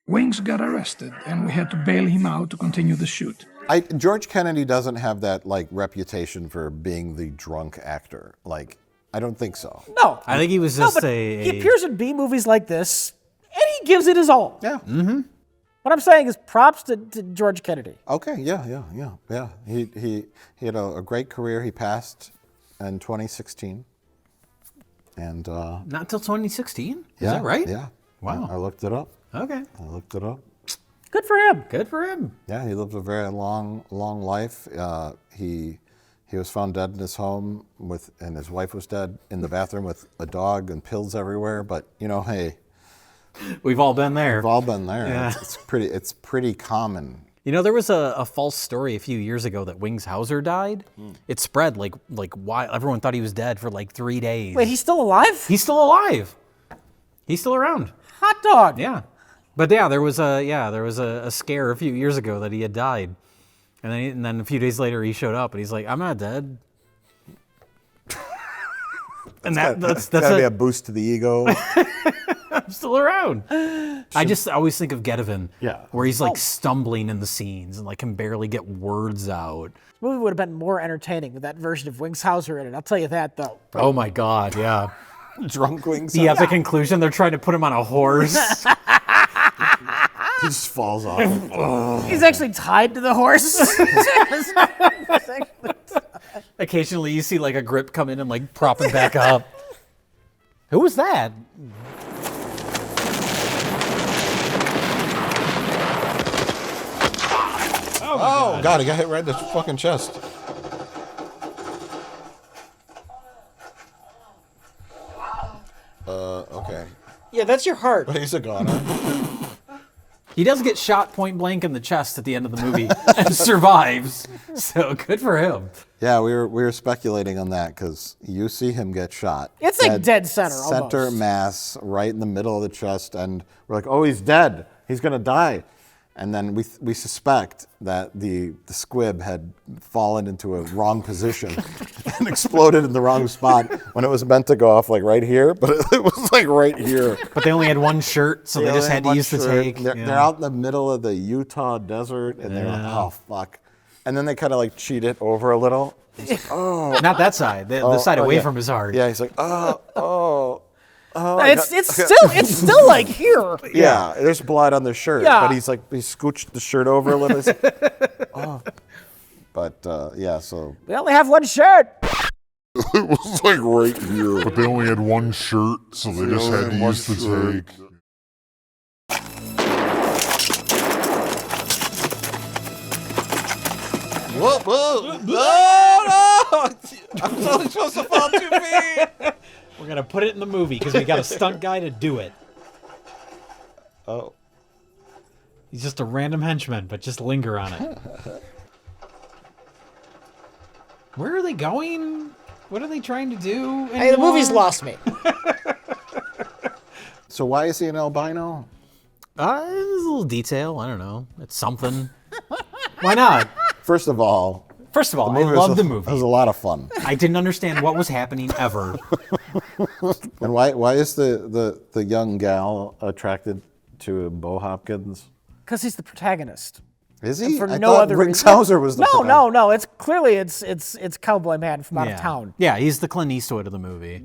Speaker 15: Wings got arrested, and we had to bail him out to continue the shoot.
Speaker 2: George Kennedy doesn't have that like reputation for being the drunk actor. Like, I don't think so.
Speaker 1: No.
Speaker 3: I think he was just
Speaker 1: He appears in B movies like this, and he gives it his all.
Speaker 2: Yeah.
Speaker 3: Mm-hmm.
Speaker 1: What I'm saying is props to George Kennedy.
Speaker 2: Okay. Yeah. He had a great career. He passed in 2016, and
Speaker 3: Not till 2016. Is
Speaker 2: yeah,
Speaker 3: that right?
Speaker 2: Yeah.
Speaker 3: Wow.
Speaker 2: I looked it up.
Speaker 3: Okay.
Speaker 2: I looked it up.
Speaker 1: Good for him.
Speaker 3: Good for him.
Speaker 2: Yeah, he lived a very long life. He was found dead in his home and his wife was dead in the bathroom with a dog and pills everywhere. But hey,
Speaker 3: we've all been there.
Speaker 2: We've all been there.
Speaker 3: Yeah.
Speaker 2: It's pretty common.
Speaker 3: You know, there was a false story a few years ago that Wings Hauser died. It spread like why everyone thought he was dead for like 3 days.
Speaker 1: Wait, he's still alive?
Speaker 3: He's still alive. He's still around.
Speaker 1: Hot dog.
Speaker 3: Yeah. But yeah, there was a scare a few years ago that he had died, and then a few days later he showed up and he's like, "I'm not dead." And that's
Speaker 2: gotta be a boost to the ego.
Speaker 3: I'm still around. I always think of Getaven,
Speaker 2: Yeah.
Speaker 3: where he's like stumbling in the scenes and like can barely get words out.
Speaker 1: This movie would have been more entertaining with that version of Wings Hauser in it. I'll tell you that though.
Speaker 3: Oh my God, yeah.
Speaker 2: Drunk Wings.
Speaker 3: The epic conclusion, they're trying to put him on a horse.
Speaker 2: He just falls off.
Speaker 1: He's actually tied to the horse.
Speaker 3: Occasionally you see like a grip come in and like prop him back up. Who was that?
Speaker 2: Oh God, he got hit right in the fucking chest. Okay.
Speaker 1: Yeah, that's your heart.
Speaker 2: But he's a goner.
Speaker 3: He does get shot point blank in the chest at the end of the movie and survives. So good for him.
Speaker 2: Yeah, we were speculating on that because you see him get shot.
Speaker 1: It's like dead center
Speaker 2: Center
Speaker 1: almost.
Speaker 2: mass, right in the middle of the chest, and we're like, oh, he's dead. He's gonna die. And then we suspect that the squib had fallen into a wrong position and exploded in the wrong spot when it was meant to go off like right here, but it was like right here.
Speaker 3: But they only had one shirt, so they just had to use the take.
Speaker 2: They're out in the middle of the Utah desert, and they're like, oh, fuck. And then they kind of like cheat it over a little. He's like, oh.
Speaker 3: Not that side, the side away from his heart.
Speaker 2: Yeah, he's like, oh.
Speaker 1: It's still like here.
Speaker 2: Yeah, there's blood on the shirt,
Speaker 1: Yeah.
Speaker 2: but he scooched the shirt over a little. He's like, oh. But yeah, so
Speaker 1: We only have one shirt.
Speaker 14: It was like right here. But they only had one shirt, so they just had to use the take.
Speaker 2: whoa, no! I'm only supposed to fall 2 feet.
Speaker 3: We're gonna put it in the movie because we got a stunt guy to do it.
Speaker 2: Oh.
Speaker 3: He's just a random henchman, but just linger on it. Where are they going? What are they trying to do?
Speaker 1: Hey, the movie's lost me.
Speaker 2: So why is he an albino?
Speaker 3: There's a little detail. I don't know. It's something. Why not?
Speaker 2: First of all,
Speaker 3: I love the movie.
Speaker 2: It was a lot of fun.
Speaker 3: I didn't understand what was happening ever.
Speaker 2: And why is the young gal attracted to Bo Hopkins?
Speaker 1: Because he's the protagonist.
Speaker 2: Is
Speaker 1: And
Speaker 2: he?
Speaker 1: for
Speaker 2: I
Speaker 1: no
Speaker 2: thought
Speaker 1: other
Speaker 2: Wings
Speaker 1: reason.
Speaker 2: Hauser was the protagonist.
Speaker 1: No. It's clearly it's Cowboy Man from out of town.
Speaker 3: Yeah, he's the Clint Eastwood of the movie.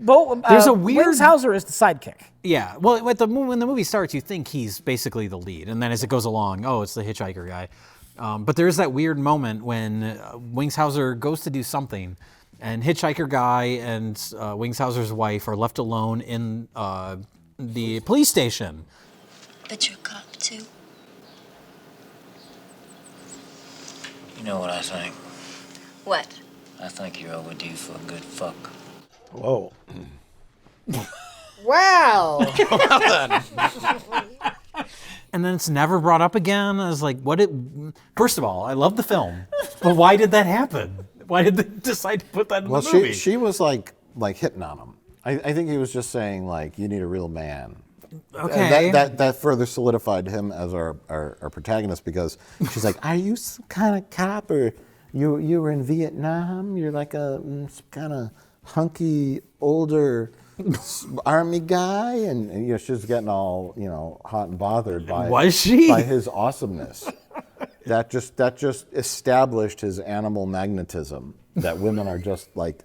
Speaker 1: There's a weird. Wings Hauser is the sidekick.
Speaker 3: Yeah, well, when the movie starts, you think he's basically the lead, and then as it goes along, oh, it's the hitchhiker guy. But there's that weird moment when Wings Hauser goes to do something, and hitchhiker guy and Wings Hauser's wife are left alone in the police station.
Speaker 6: But you're a cop too.
Speaker 16: You know what I think?
Speaker 6: What?
Speaker 16: I think you're overdue for a good fuck.
Speaker 2: Whoa.
Speaker 1: Wow.
Speaker 3: And then it's never brought up again as like, first of all, I love the film, but why did that happen? Why did they decide to put that in the movie?
Speaker 2: She was like hitting on him. I think he was just saying like, you need a real man.
Speaker 3: Okay.
Speaker 2: And that further solidified him as our protagonist because she's like, are you some kind of cop or you were in Vietnam? You're like a kind of hunky older army guy, and you know she was getting all hot and bothered by by his awesomeness. That just established his animal magnetism. That women are just like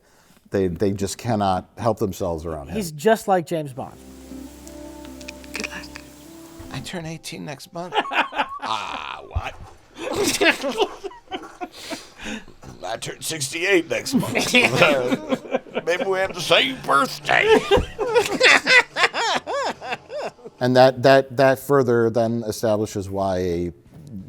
Speaker 2: they just cannot help themselves around him.
Speaker 1: He's just like James Bond.
Speaker 16: Good luck.
Speaker 2: I turn 18 next month.
Speaker 14: What? I turn 68 next month. Maybe we have the same birthday.
Speaker 2: And that further then establishes why a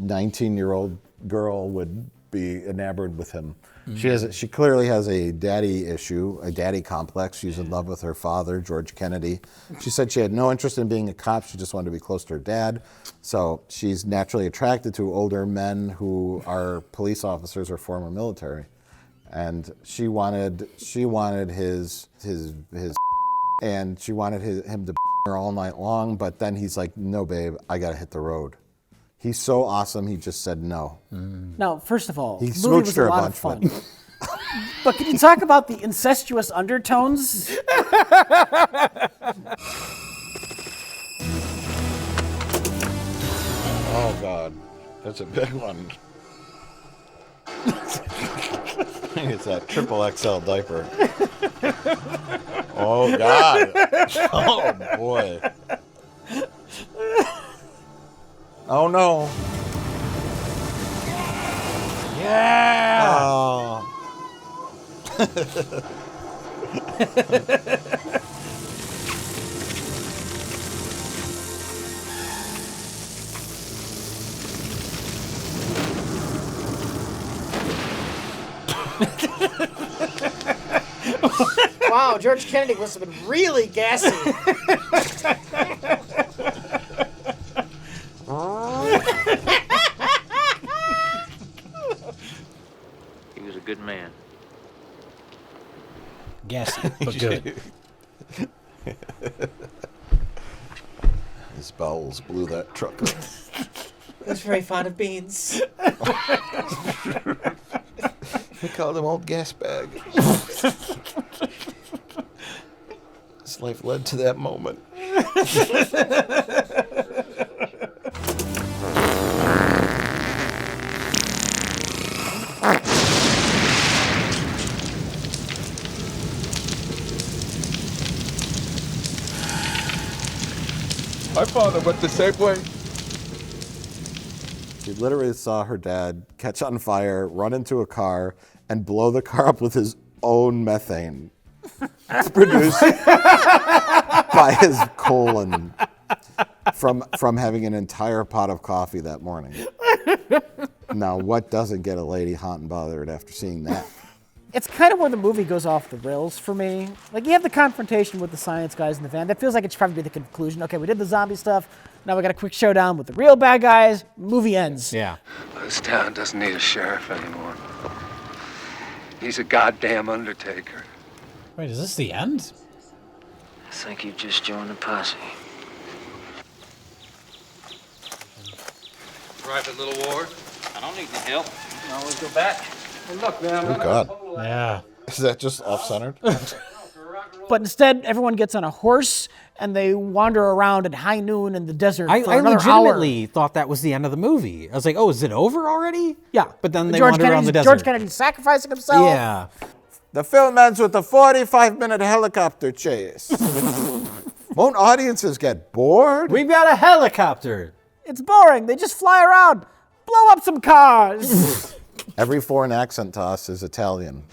Speaker 2: 19-year-old girl would be enamored with him. She clearly has a daddy issue, a daddy complex. She's in love with her father, George Kennedy. She said she had no interest in being a cop. She just wanted to be close to her dad. So she's naturally attracted to older men who are police officers or former military. And she wanted his and she wanted him to her all night long. But then he's like, no, babe, I got to hit the road. He's so awesome, he just said no.
Speaker 1: Now, first of all,
Speaker 2: He
Speaker 1: the movie was
Speaker 2: smooched her
Speaker 1: a
Speaker 2: a
Speaker 1: lot
Speaker 2: bunch,
Speaker 1: of fun. But can you talk about the incestuous undertones?
Speaker 2: Oh, God. That's a big one. I think it's that triple XL diaper. Oh, God. Oh, boy. Oh, no.
Speaker 1: Yeah!
Speaker 2: Oh.
Speaker 1: Wow, George Kennedy must have been really gassy.
Speaker 16: He was a good man.
Speaker 3: Gassy, but good.
Speaker 2: His bowels blew that truck up.
Speaker 8: I was very fond of beans.
Speaker 2: They called him Old Gas Bag. His life led to that moment.
Speaker 10: My father went the same way.
Speaker 2: She literally saw her dad catch on fire, run into a car, and blow the car up with his own methane. Produced by his colon from having an entire pot of coffee that morning. Now, what doesn't get a lady hot and bothered after seeing that?
Speaker 1: It's kind of where the movie goes off the rails for me. Like, you have the confrontation with the science guys in the van. That feels like it should probably be the conclusion. Okay, we did the zombie stuff. Now we got a quick showdown with the real bad guys. Movie ends.
Speaker 3: Yeah.
Speaker 4: This town doesn't need a sheriff anymore. He's a goddamn undertaker.
Speaker 3: Wait, is this the end?
Speaker 16: I think you just joined the posse.
Speaker 4: Private little ward.
Speaker 16: I don't need any help. You can always go back.
Speaker 4: Hey, look, man.
Speaker 2: Oh, God.
Speaker 3: Yeah.
Speaker 2: Is that just off-centered?
Speaker 1: But instead, everyone gets on a horse and they wander around at high noon in the desert
Speaker 3: I
Speaker 1: for another
Speaker 3: legitimately
Speaker 1: hour.
Speaker 3: thought that was the end of the movie. I was like, oh, is it over already?
Speaker 1: Yeah.
Speaker 3: But then they
Speaker 1: George
Speaker 3: wander around the desert.
Speaker 1: George Kennedy sacrificing himself.
Speaker 3: Yeah.
Speaker 2: The film ends with a 45-minute helicopter chase. Won't audiences get bored?
Speaker 3: We've got a helicopter.
Speaker 1: It's boring. They just fly around, blow up some cars.
Speaker 2: Every foreign accent to us is Italian.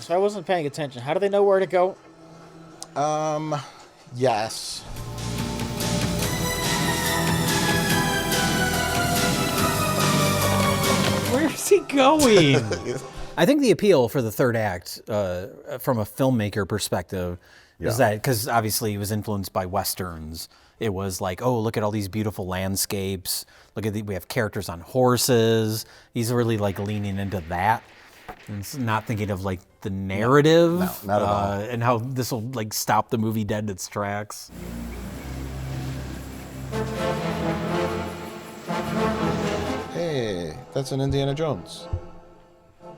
Speaker 1: So I wasn't paying attention. How do they know where to go?
Speaker 2: Yes.
Speaker 3: Where's he going? I think the appeal for the third act, from a filmmaker perspective, is that because obviously he was influenced by westerns. It was like, oh, look at all these beautiful landscapes. Look at we have characters on horses. He's really like leaning into that, and not thinking of like the narrative,
Speaker 2: no, not at all.
Speaker 3: and how this will like stop the movie dead in its tracks.
Speaker 2: Hey, that's an Indiana Jones.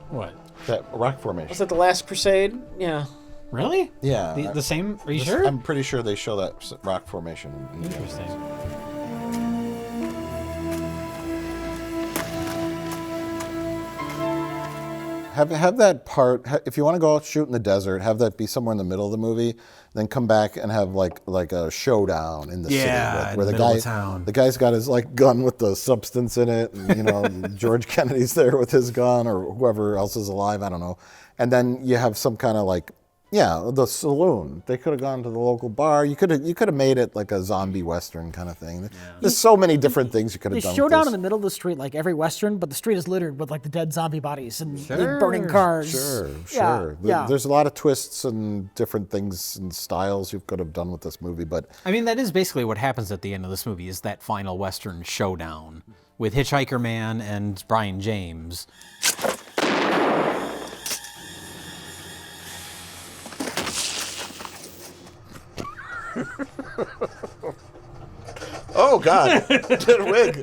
Speaker 3: What?
Speaker 2: That rock formation.
Speaker 1: Was it The Last Crusade? Yeah.
Speaker 3: Really?
Speaker 2: Yeah.
Speaker 3: The same? Are you sure?
Speaker 2: I'm pretty sure they show that rock formation.
Speaker 3: Interesting.
Speaker 2: Have that part. If you want to go out shoot in the desert, have that be somewhere in the middle of the movie. Then come back and have like a showdown in the city where the guy's got his like gun with the substance in it, and George Kennedy's there with his gun, or whoever else is alive. I don't know. And then you have some kind of like. Yeah, the saloon. They could have gone to the local bar. You could have made it like a zombie western kind of thing. Yeah. There's so many different things you could have done.
Speaker 1: They showdown in the middle of the street like every western, but the street is littered with like the dead zombie bodies and burning cars.
Speaker 2: Sure.
Speaker 1: Yeah.
Speaker 2: There's a lot of twists and different things and styles you could have done with this movie, but
Speaker 3: I mean, that is basically what happens at the end of this movie, is that final western showdown with Hitchhiker Man and Brian James.
Speaker 2: Oh God, that wig.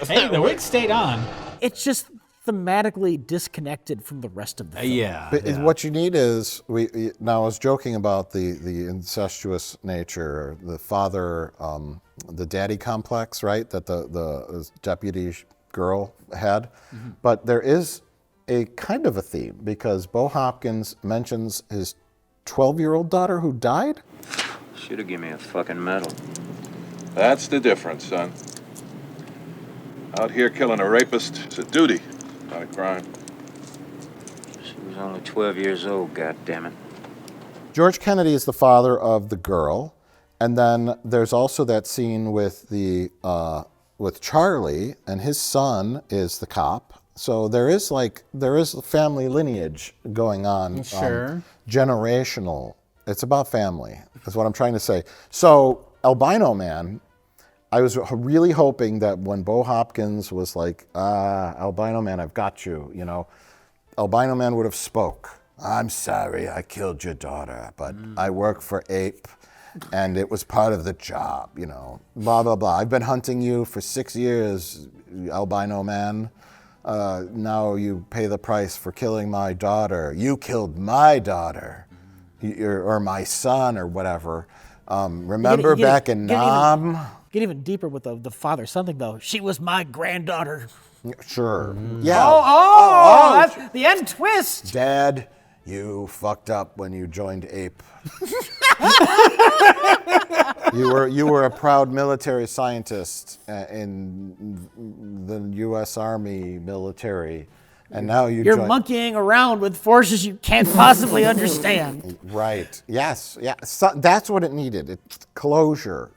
Speaker 3: Hey, the wig stayed on.
Speaker 1: It's just thematically disconnected from the rest of the film.
Speaker 2: But what you need is now I was joking about the incestuous nature, the father, the daddy complex, right? That the deputy girl had, but there is a kind of a theme because Bo Hopkins mentions his 12-year-old daughter who died.
Speaker 16: Should have given me a fucking medal.
Speaker 10: That's the difference, son. Out here killing a rapist is a duty, not a crime.
Speaker 16: She was only 12 years old, goddammit.
Speaker 2: George Kennedy is the father of the girl, and then there's also that scene with with Charlie, and his son is the cop. So there is family lineage going on.
Speaker 3: Sure.
Speaker 2: Generational. It's about family, is what I'm trying to say. So Albino Man, I was really hoping that when Bo Hopkins was like, Albino Man, I've got you, Albino Man would have spoke. I'm sorry, I killed your daughter, but I work for Ape, and it was part of the job, blah, blah, blah. I've been hunting you for 6 years, Albino Man. Now you pay the price for killing my daughter. You killed my daughter, or my son, or whatever. Remember back in Nam?
Speaker 1: Get even deeper with the father something though. She was my granddaughter.
Speaker 2: Sure. Yeah.
Speaker 1: That's the end twist.
Speaker 2: Dad, you fucked up when you joined Ape. You were a proud military scientist in the U.S. Army military, and now
Speaker 1: you're monkeying around with forces you can't possibly understand.
Speaker 2: Right. Yes. Yeah. So that's what it needed. It's closure.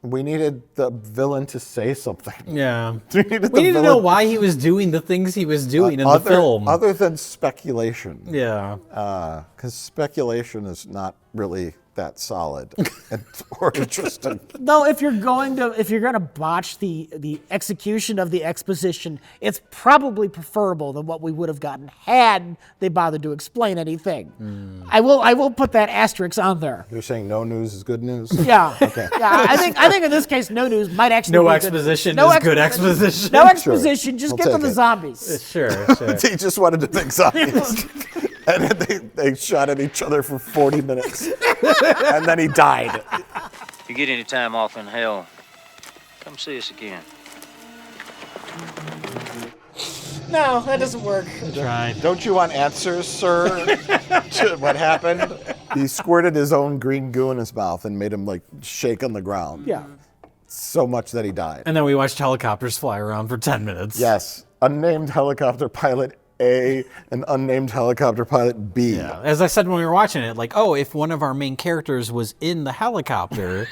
Speaker 2: We needed the villain to say something.
Speaker 3: Yeah. We needed to know why he was doing the things he was doing in the film.
Speaker 2: Other than speculation.
Speaker 3: Yeah.
Speaker 2: Because speculation is not really that solid or interesting.
Speaker 1: No, if you're gonna botch the execution of the exposition, it's probably preferable than what we would have gotten had they bothered to explain anything. I will put that asterisk on there.
Speaker 2: You're saying no news is good news?
Speaker 1: Yeah.
Speaker 2: Okay.
Speaker 1: Yeah, I think in this case no news might actually
Speaker 3: no
Speaker 1: be
Speaker 3: exposition
Speaker 1: good.
Speaker 3: is good exposition.
Speaker 1: No exposition, just
Speaker 2: We'll
Speaker 1: get to
Speaker 2: take
Speaker 1: the
Speaker 2: it.
Speaker 1: zombies.
Speaker 3: Sure.
Speaker 2: They just wanted to make zombies. And then they shot at each other for 40 minutes. And then he died.
Speaker 16: If you get any time off in hell, come see us again.
Speaker 1: No, that doesn't work.
Speaker 3: Tried.
Speaker 2: Don't you want answers, sir, to what happened? He squirted his own green goo in his mouth and made him like shake on the ground.
Speaker 1: Yeah.
Speaker 2: So much that he died.
Speaker 3: And then we watched helicopters fly around for 10 minutes.
Speaker 2: Yes. Unnamed helicopter pilot A and unnamed helicopter pilot B.
Speaker 3: Yeah. As I said when we were watching it, like, oh, if one of our main characters was in the helicopter,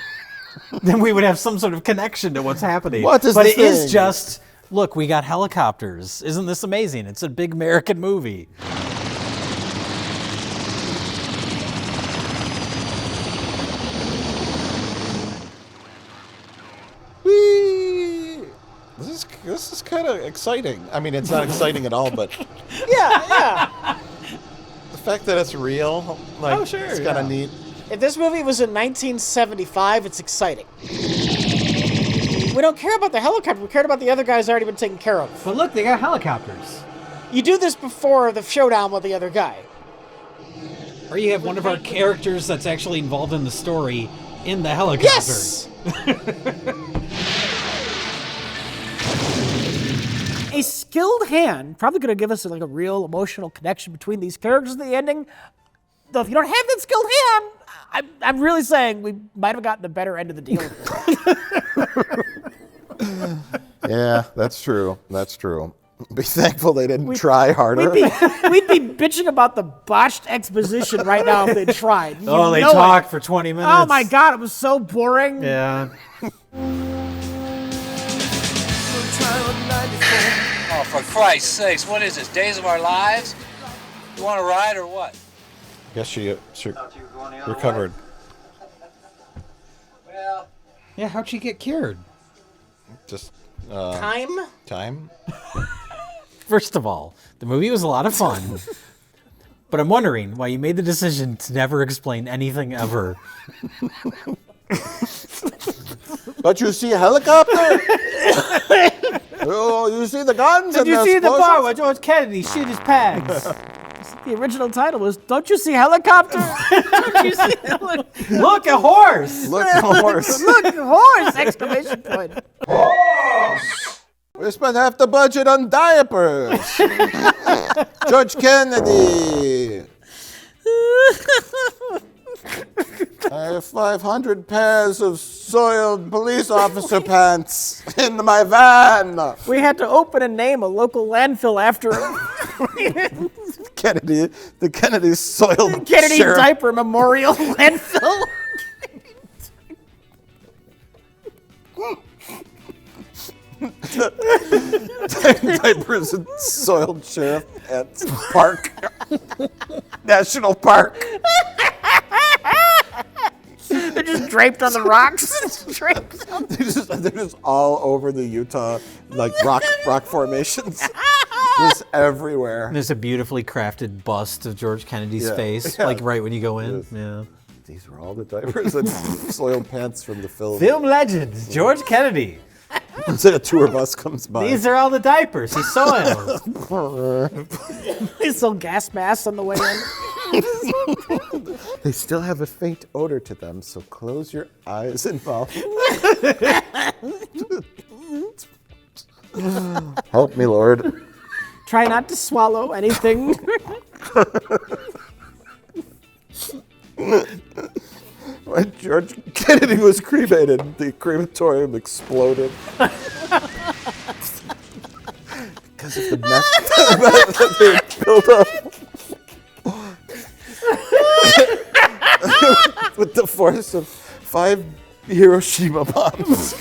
Speaker 3: then we would have some sort of connection to what's happening.
Speaker 2: What is
Speaker 3: but
Speaker 2: this
Speaker 3: it is
Speaker 2: thing?
Speaker 3: just Look, we got helicopters. Isn't this amazing? It's a big American movie.
Speaker 2: Whee! This is kind of exciting. I mean, it's not exciting at all, but
Speaker 1: Yeah.
Speaker 2: the fact that it's real, like,
Speaker 1: Oh, sure,
Speaker 2: it's kind of
Speaker 1: yeah.
Speaker 2: neat.
Speaker 1: If this movie was in 1975, it's exciting. We don't care about the helicopter. We cared about the other guys already been taken care of.
Speaker 3: But look, they got helicopters.
Speaker 1: You do this before the showdown with the other guy.
Speaker 3: Or you have one of our characters that's actually involved in the story in the helicopter.
Speaker 1: Yes! A skilled hand, probably going to give us like a real emotional connection between these characters in the ending. Though if you don't have that skilled hand, I'm really saying we might have gotten the better end of the deal.
Speaker 2: Yeah, that's true. That's true. Be thankful they didn't try harder.
Speaker 1: We'd be bitching about the botched exposition right now if they tried.
Speaker 3: Oh, they talked for 20 minutes.
Speaker 1: Oh my God, it was so boring.
Speaker 3: Yeah.
Speaker 4: Oh, for Christ's sakes, what is this? Days of Our Lives? You want to ride or what?
Speaker 2: Guess she recovered.
Speaker 4: Well,
Speaker 3: Yeah, how'd she get cured?
Speaker 2: Just
Speaker 1: Time?
Speaker 3: First of all, the movie was a lot of fun. But I'm wondering why you made the decision to never explain anything ever.
Speaker 2: But you see a helicopter? Oh, you see the guns?
Speaker 1: Did
Speaker 2: and
Speaker 1: you see the
Speaker 2: explosions?
Speaker 1: bar where George Kennedy shoot his pegs? The original title was "Don't You See Helicopter?" Don't you see helicopter?
Speaker 3: Look, a horse!
Speaker 2: Look, a horse.
Speaker 1: Look, a horse! Exclamation point.
Speaker 2: We spent half the budget on diapers. George Kennedy. I have 500 pairs of soiled police officer pants in my van.
Speaker 1: We had to open and name a local landfill after him.
Speaker 2: Kennedy, the Kennedy soiled
Speaker 1: Kennedy
Speaker 2: sheriff.
Speaker 1: Diaper Memorial Landfill.
Speaker 2: Diapers and soiled sheriff at Park. National Park.
Speaker 1: They're just draped on the rocks. Draped on
Speaker 2: They're just all over the Utah, like rock formations. Just everywhere.
Speaker 3: There's a beautifully crafted bust of George Kennedy's
Speaker 2: Yeah.
Speaker 3: face,
Speaker 2: Yeah.
Speaker 3: like right when you go in.
Speaker 2: Yes.
Speaker 3: Yeah.
Speaker 2: These were all the diapers and soiled pants from the film.
Speaker 3: Film legend, George Kennedy.
Speaker 2: Instead a tour bus comes by.
Speaker 3: These are all the diapers he soiled.
Speaker 1: They sold gas masks on the way in.
Speaker 2: They still have a faint odor to them, so close your eyes and mouth. Help me, Lord.
Speaker 1: Try not to swallow anything.
Speaker 2: When George Kennedy was cremated, the crematorium exploded. Because of the meth that they built up. With the force of 5 Hiroshima bombs.